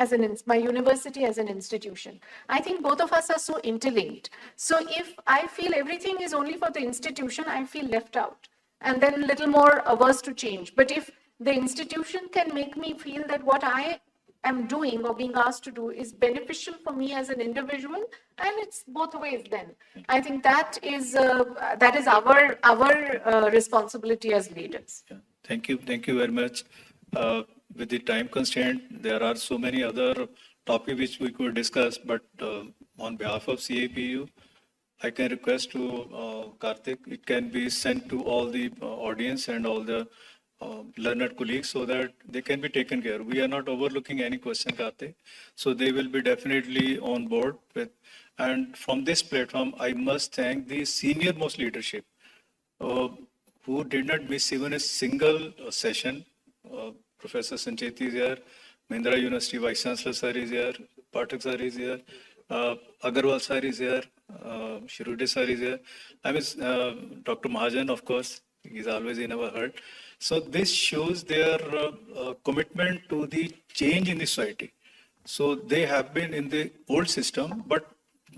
my university as an institution. I think both of us are so interlinked. So if I feel everything is only for the institution, I feel left out and then a little more averse to change. But if the institution can make me feel that what I am doing or being asked to do is beneficial for me as an individual, and it's both ways, then I think that is our responsibility as leaders. Yeah. Thank you very much. With the time constraint, there are so many other topics which we could discuss, but on behalf of CIPU, I can request to Karthik, it can be sent to all the audience and all the learned colleagues so that they can be taken care of. We are not overlooking any question, Karthik, so they will be definitely on board with. And from this platform, I must thank the senior most leadership who did not miss even a single session. Professor Sancheti is here, Mahindra University Vice Chancellor sir is here, Pathak sir is here, Agarwal sir is here, Shirude sir is here. I mean, Dr. Mahajan, of course, he's always in our heart. So this shows their commitment to the change in the society. So they have been in the old system, but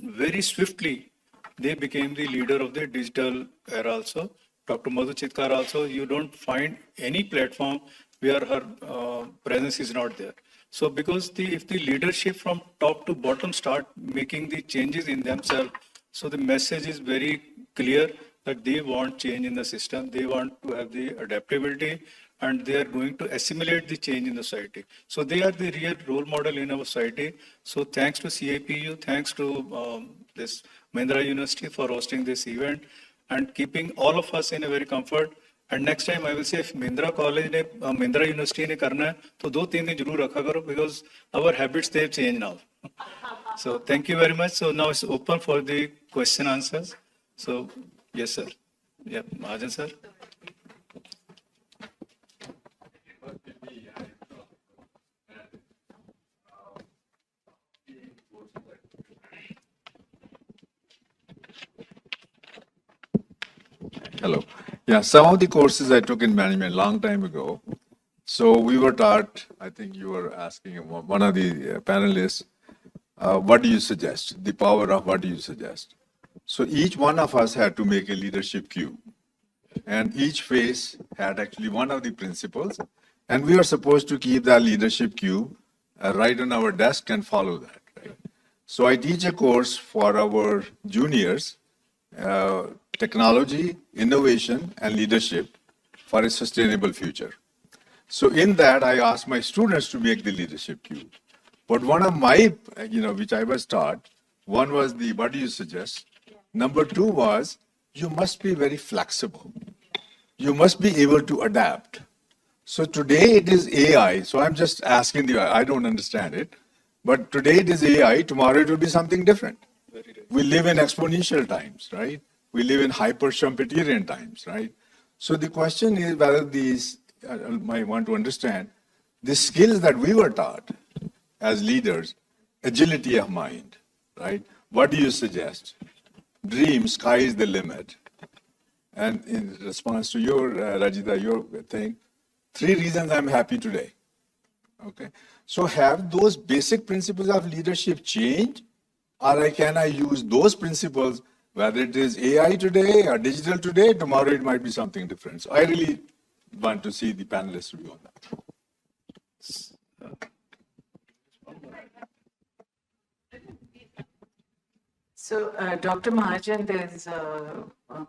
very swiftly they became the leader of the digital era also. Dr. Madhu Chitkar also, you don't find any platform where her presence is not there. So because if the leadership from top to bottom start making the changes in themselves, so the message is very clear that they want change in the system, they want to have the adaptability, and they are going to assimilate the change in the society. So they are the real role model in our society. So thanks to CIPU, thanks to this Mahindra University for hosting this event and keeping all of us in a very comfort. And next time I will say if Mahindra College ने Mahindra University ने करना है तो 2-3 दिन जरूर रखा करो because our habits they have changed now. So thank you very much. So now it's open for the question answers. So yes sir. Yeah, Mahajan sir. Hello. Yeah, some of the courses I took in management long time ago. So we were taught, I think you were asking one of the panelists, what do you suggest? The power of what do you suggest? So each one of us had to make a leadership cube. And each phase had actually one of the principles. And we are supposed to keep that leadership cube right on our desk and follow that. Right? So I teach a course for our juniors, technology, innovation, and leadership for a sustainable future. So in that, I asked my students to make the leadership cube. But one of my, which I was taught, one was the, what do you suggest? Number 2 was, you must be very flexible. You must be able to adapt. So today it is AI. So I'm just asking I don't understand it. But today it is AI, tomorrow it will be something different. We live in exponential times, right? We live in hyper-Schumpeterian times, right? So the question is whether these, I might want to understand, the skills that we were taught as leaders, agility of mind, right? What do you suggest? Dream, sky is the limit. And in response to your, Rajita, your thing, 3 reasons I'm happy today, okay? So have those basic principles of leadership changed? Or can I use those principles, whether it is AI today or digital today, tomorrow it might be something different. So I really want to see the panelists' view on that. So, Dr. Mahajan, there's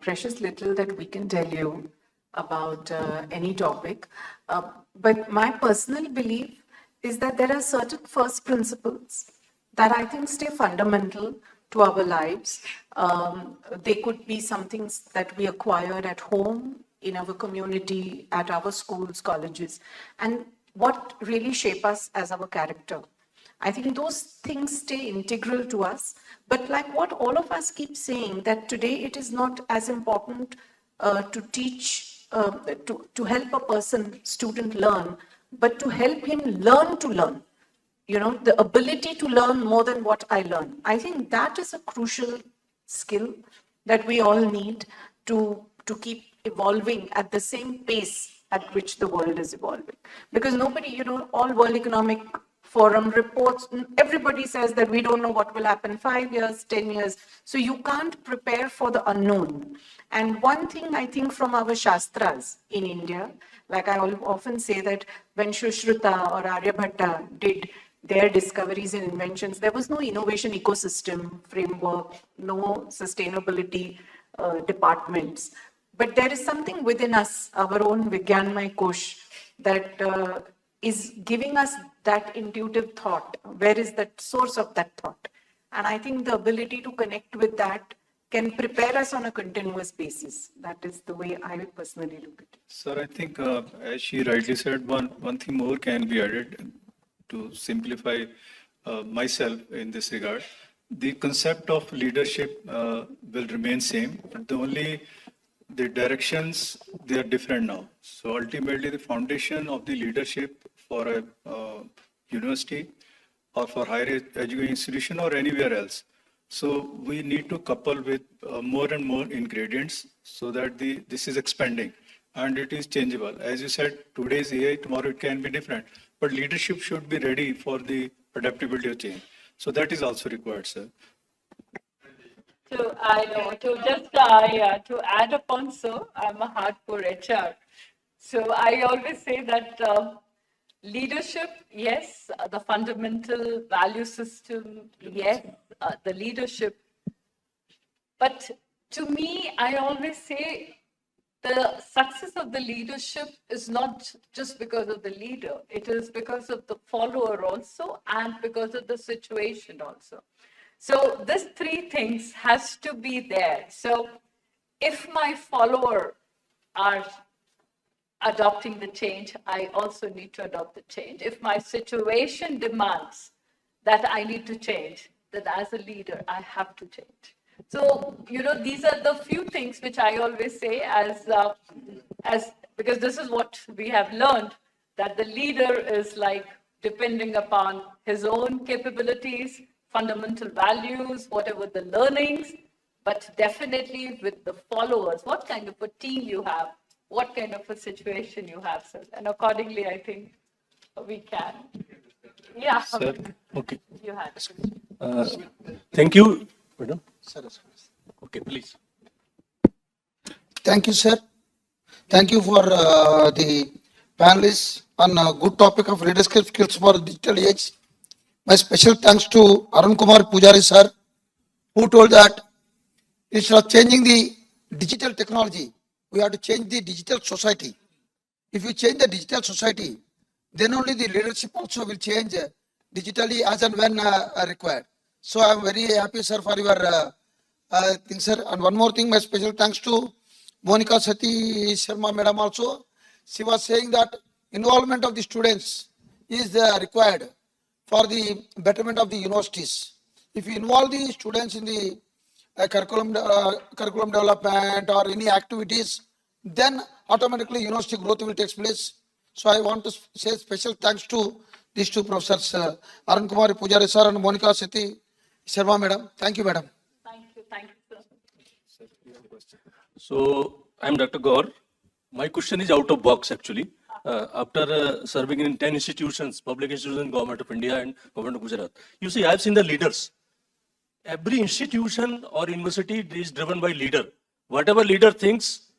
precious little that we can tell you about any topic. But my personal belief is that there are certain first principles that I think stay fundamental to our lives. They could be some things that we acquired at home, in our community, at our schools, colleges, and what really shape us as our character. I think those things stay integral to us. But like what all of us keep saying, that today it is not as important to teach, to help a person, student learn, but to help him learn to learn. You know, the ability to learn more than what I learn. I think that is a crucial skill that we all need to keep evolving at the same pace at which the world is evolving. Because nobody, all World Economic Forum reports, everybody says that we don't know what will happen 5 years, 10 years. So you can't prepare for the unknown. And one thing I think from our Shastras in India, like I often say that when Shushruta or Aryabhatta did their discoveries and inventions, there was no innovation ecosystem framework, no sustainability departments. But there is something within us, our own Vigyanmay Kosh, that is giving us that intuitive thought. Where is that source of that thought? And I think the ability to connect with that can prepare us on a continuous basis. That is the way I personally look at it. Sir, I think as she rightly said, one thing more can be added to simplify myself in this regard. The concept of leadership will remain same. The directions, they are different now. So ultimately the foundation of the leadership for a university or for higher education institution or anywhere else. So we need to couple with more and more ingredients so that this is expanding and it is changeable. As you said, today is AI, tomorrow it can be different, but leadership should be ready for the adaptability of change. So that is also required, sir. So I know, to add upon, sir, I'm a hardcore HR. So I always say that leadership, yes, the fundamental value system, yes, the leadership. But to me, I always say the success of the leadership is not just because of the leader, it is because of the follower also and because of the situation also. So these three things has to be there. So if my follower are adopting the change, I also need to adopt the change. If my situation demands that I need to change, then as a leader, I have to change. So, these are the few things which I always say because this is what we have learned, that the leader is like depending upon his own capabilities, fundamental values, whatever the learnings, but definitely with the followers, what kind of a team you have, what kind of a situation you have, sir. And accordingly, I think we can. Yeah. Sir, okay. You had a question. Thank you, madam. Okay, please. Thank you, sir. Thank you for the panelists on a good topic of leadership skills for digital age. My special thanks to Arun Kumar Pujari, sir, who told that instead of changing the digital technology, we have to change the digital society. If you change the digital society, then only the leadership also will change digitally as and when required. So I am very happy, sir, for your thing, sir. And one more thing, my special thanks to Monica Sati Sharma Madam also. She was saying that involvement of the students is required for the betterment of the universities. If you involve the students in the curriculum development or any activities, then automatically university growth will take place. So I want to say special thanks to these two professors, Arun Kumar Pujari sir and Monica Seti Sharma madam. Thank you, madam. Thank you, sir. So I'm Dr. Gaur. My question is out of box actually. After serving in 10 institutions, public institutions, Government of India and Government of Gujarat, you see, I've seen the leaders. Every institution or university is driven by leader. Whatever leader thinks,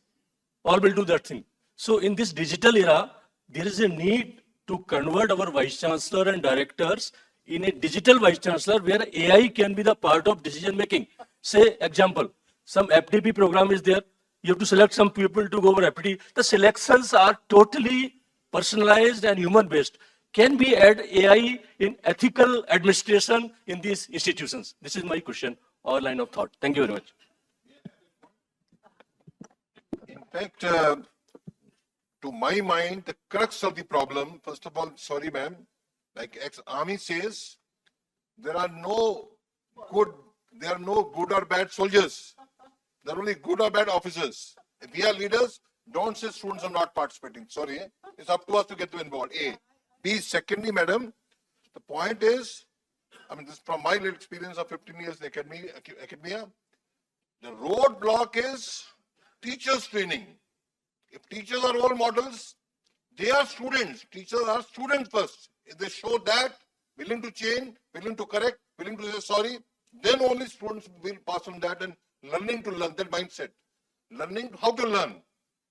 all will do that thing. So in this digital era, there is a need to convert our vice chancellor and directors in a digital vice chancellor where AI can be the part of decision making. Say, example, some FDP program is there. You have to select some people to go over FDP. The selections are totally personalized and human based. Can we add AI in ethical administration in these institutions? This is my question or line of thought. Thank you very much. In fact, to my mind, the crux of the problem, first of all, sorry ma'am, like ex-army says, there are no good or bad soldiers. There are only good or bad officers. If we are leaders, don't say students are not participating. Sorry, it's up to us to get them involved. A. B. Secondly, madam, the point is, I mean, this from my little experience of 15 years in academia, the roadblock is teachers training. If teachers are role models, they are students. Teachers are students first. If they show that, willing to change, willing to correct, willing to say sorry, then only students will pass on that and learning to learn, that mindset. Learning how to learn.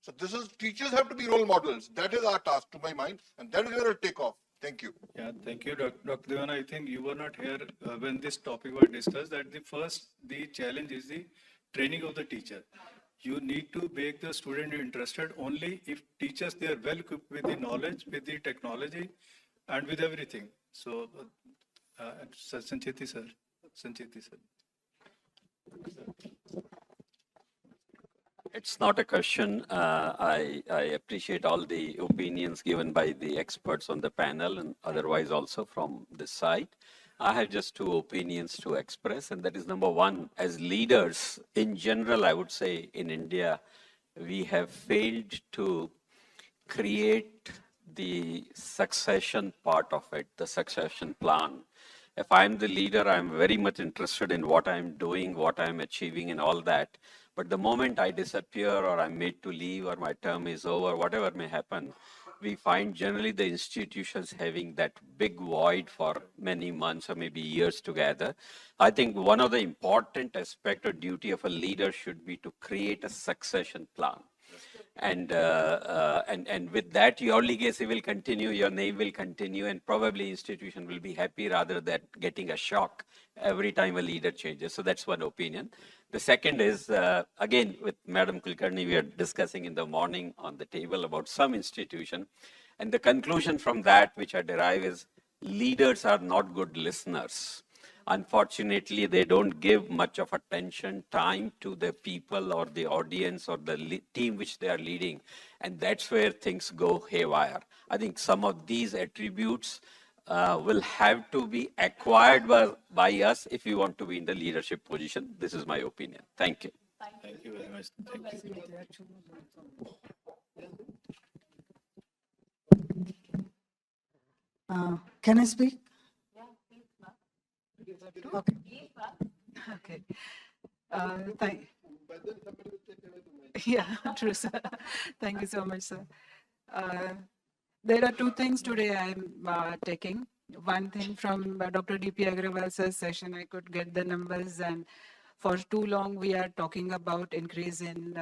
So this is, teachers have to be role models. That is our task to my mind. And that is where it'll take off. Thank you. Yeah, thank you, Dr. Devan. I think you were not here when this topic was discussed, that the challenge is the training of the teacher. You need to make the student interested only if teachers, they are well equipped with the knowledge, with the technology and with everything. So, Sancheti sir. It's not a question. I appreciate all the opinions given by the experts on the panel and otherwise also from this side. I have just two opinions to express, and that is number one, as leaders in general, I would say in India, we have failed to create the succession part of it, the succession plan. If I'm the leader, I'm very much interested in what I'm doing, what I'm achieving and all that. But the moment I disappear or I'm made to leave or my term is over, whatever may happen, we find generally the institutions having that big void for many months or maybe years together. I think one of the important aspect or duty of a leader should be to create a succession plan. And with that, your legacy will continue, your name will continue, and probably institution will be happy rather than getting a shock every time a leader changes. So that's one opinion. The second is, again, with Madam Kulkarni, we are discussing in the morning on the table about some institution. And the conclusion from that, which I derive, is leaders are not good listeners. Unfortunately, they don't give much of attention, time to the people or the audience or the team which they are leading. And that's where things go haywire. I think some of these attributes will have to be acquired by us if we want to be in the leadership position. This is my opinion. Thank you. Thank you very much. Thank you. Can I speak? Okay. Okay. Yeah, true, sir. Thank you so much, sir. There are two things today I'm taking. One thing from Dr. D.P. Agrawal's session, I could get the numbers, and for too long we are talking about increase in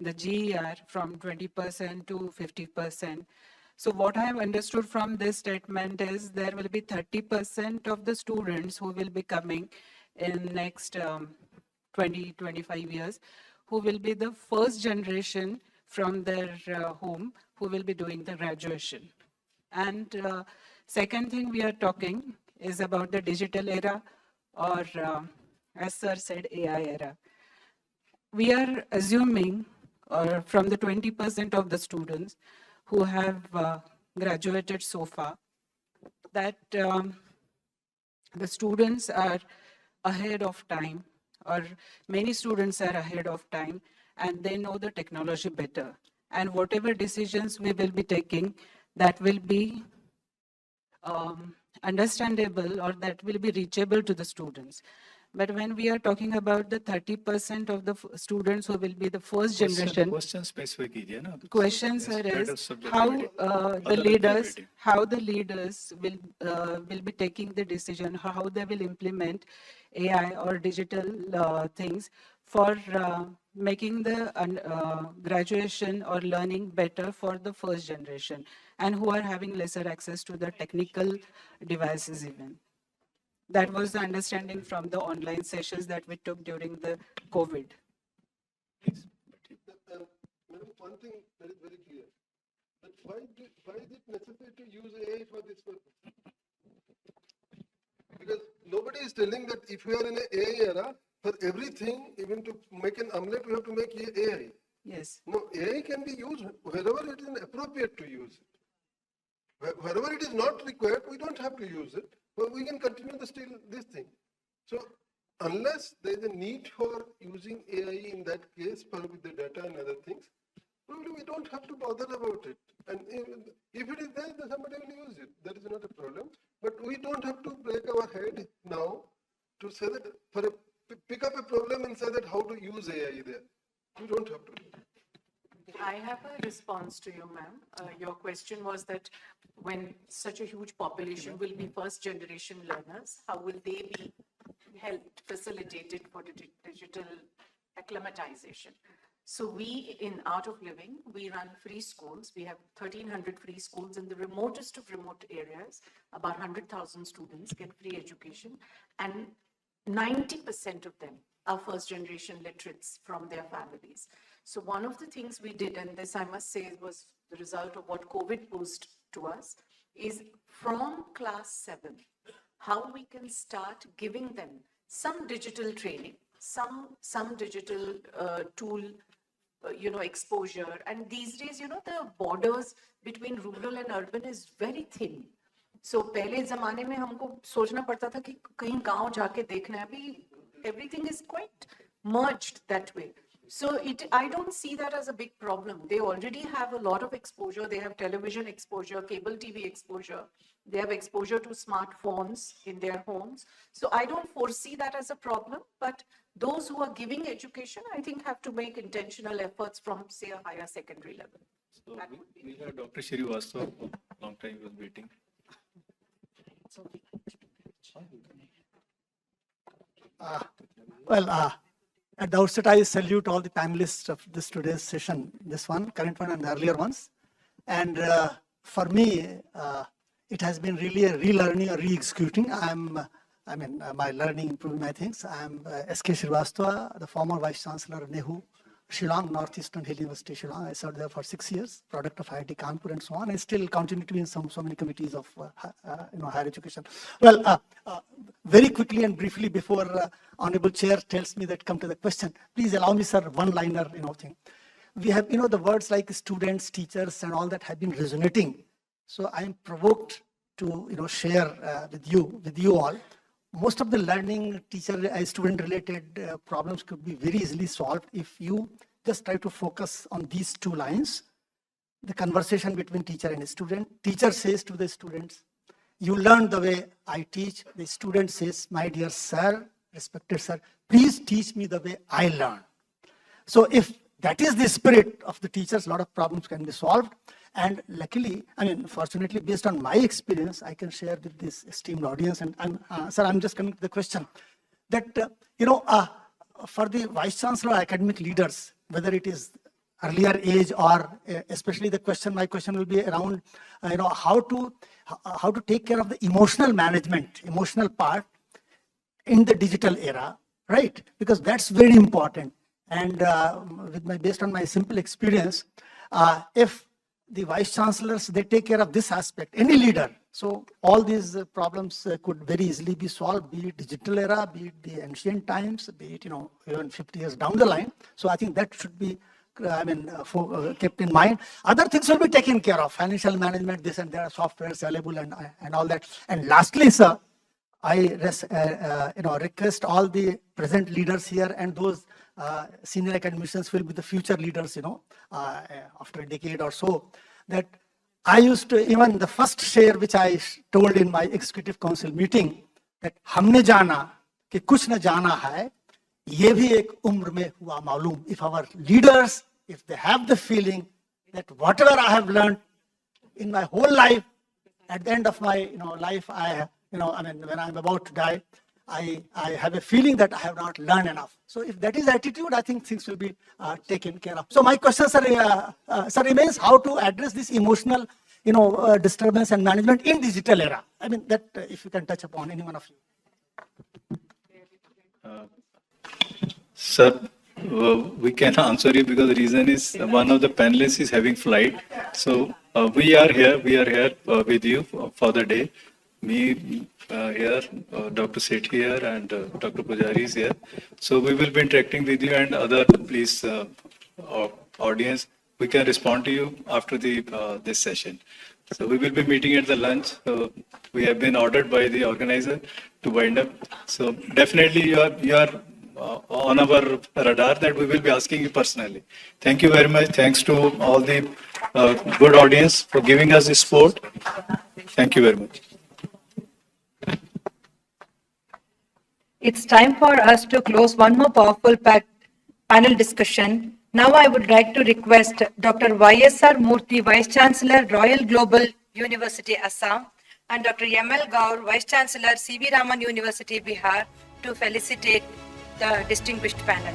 the GER from 20% to 50%. So what I have understood from this statement is there will be 30% of the students who will be coming in next 20-25 years, who will be the first generation from their home who will be doing the graduation. And second thing we are talking is about the digital era, or as sir said, AI era. We are assuming from the 20% of the students who have graduated so far, that the students are ahead of time, or many students are ahead of time, and they know the technology better. And whatever decisions we will be taking, that will be understandable, or that will be reachable to the students. But when we are talking about the 30% of the students who will be the first generation, Question specific कीजिए ना. questions are is how the leaders will be taking the decision, how they will implement AI or digital things for making the graduation or learning better for the first generation, and who are having lesser access to the technical devices even. That was the understanding from the online sessions that we took during the COVID. One thing that is very clear, that why is it necessary to use AI for this purpose? Because nobody is telling that if we are in an AI era, for everything, even to make an omelette, we have to make AI. Yes. No, AI can be used wherever it is appropriate to use it. Wherever it is not required, we don't have to use it, but we can continue this thing. So unless there is a need for using AI in that case, with the data and other things, probably we don't have to bother about it. And if it is there, then somebody will use it. That is not a problem. But we don't have to break our head now to say that, pick up a problem and say that how to use AI there. We don't have to. I have a response to you, ma'am. Your question was that when such a huge population will be first generation learners, how will they be helped, facilitated for digital acclimatization? So we, in Art of Living, we run free schools. We have 1,300 free schools in the remotest of remote areas. About 100,000 students get free education, and 90% of them are first generation literates from their families. So one of the things we did, and this I must say was the result of what COVID posed to us, is from class 7, how we can start giving them some digital training, some digital tool, exposure. And these days, the borders between rural and urban is very thin. So पहले ज़माने में हमको सोचना पड़ता था कि कहीं गांव जाके देखना है. Everything is quite merged that way. So I don't see that as a big problem. They already have a lot of exposure. They have television exposure, cable TV exposure. They have exposure to smartphones in their homes. So I don't foresee that as a problem. But those who are giving education, I think, have to make intentional efforts from, say, a higher secondary level. So we have Dr. Shrivastava, long time he was waiting. At the outset, I salute all the panelists of this today's session, this one, current one and the earlier ones. And for me, it has been really a relearning or re-executing. My learning, improving my things. I'm S.K. Shrivastava, the former Vice Chancellor of Nehu, Shillong, Northeastern Hill University, Shillong. I served there for 6 years, product of IIT Kanpur and so on. I still continue to be in so many committees of higher education. Well, very quickly and briefly before Honorable Chair tells me that come to the question, please allow me, sir, one-liner, thing. We have, the words like students, teachers, and all that have been resonating. So I am provoked to, share with you all. Most of the learning, teacher, student-related problems could be very easily solved if you just try to focus on these two lines. The conversation between teacher and student. Teacher says to the students, you learn the way I teach. The student says, my dear sir, respected sir, please teach me the way I learn. So if that is the spirit of the teachers, a lot of problems can be solved. And luckily, fortunately, based on my experience, I can share with this esteemed audience. And sir, I'm just coming to the question that, for the Vice Chancellor academic leaders, whether it is earlier age or especially my question will be around, how to take care of the emotional management, emotional part in the digital era, right? Because that's very important. And based on my simple experience, if the Vice Chancellors, they take care of this aspect, any leader. So all these problems could very easily be solved, be it digital era, be it the ancient times, be it, even 50 years down the line. So I think that should be, kept in mind. Other things will be taken care of, financial management, this and that, software available and all that. And lastly, sir, I request all the present leaders here and those senior academicians will be the future leaders, after a decade or so, that I used to, even the first share which I told in my executive council meeting, that हमने जाना कि कुछ न जाना है, ये भी एक उम्र में हुआ मालूम. If our leaders, if they have the feeling that whatever I have learned in my whole life, at the end of my life, when I'm about to die, I have a feeling that I have not learned enough. So if that is attitude, I think things will be taken care of. So my question, sir, remains how to address this emotional, disturbance and management in digital era. That if you can touch upon any one of you. Sir, we can answer you because the reason is one of the panelists is having flight. So we are here with you for the day. Me here, Dr. Seth here, and Dr. Pujari is here. So we will be interacting with you and other, please, audience. We can respond to you after this session. So we will be meeting at the lunch. So we have been ordered by the organizer to wind up. So definitely you are on our radar that we will be asking you personally. Thank you very much. Thanks to all the good audience for giving us this support. Thank you very much. It's time for us to close one more powerful panel discussion. Now I would like to request Dr. Y.S.R. Murthy, Vice Chancellor, Royal Global University, Assam, and Dr. M.L. Gaur, Vice Chancellor, C.V. Raman University, Bihar, to felicitate the distinguished panel.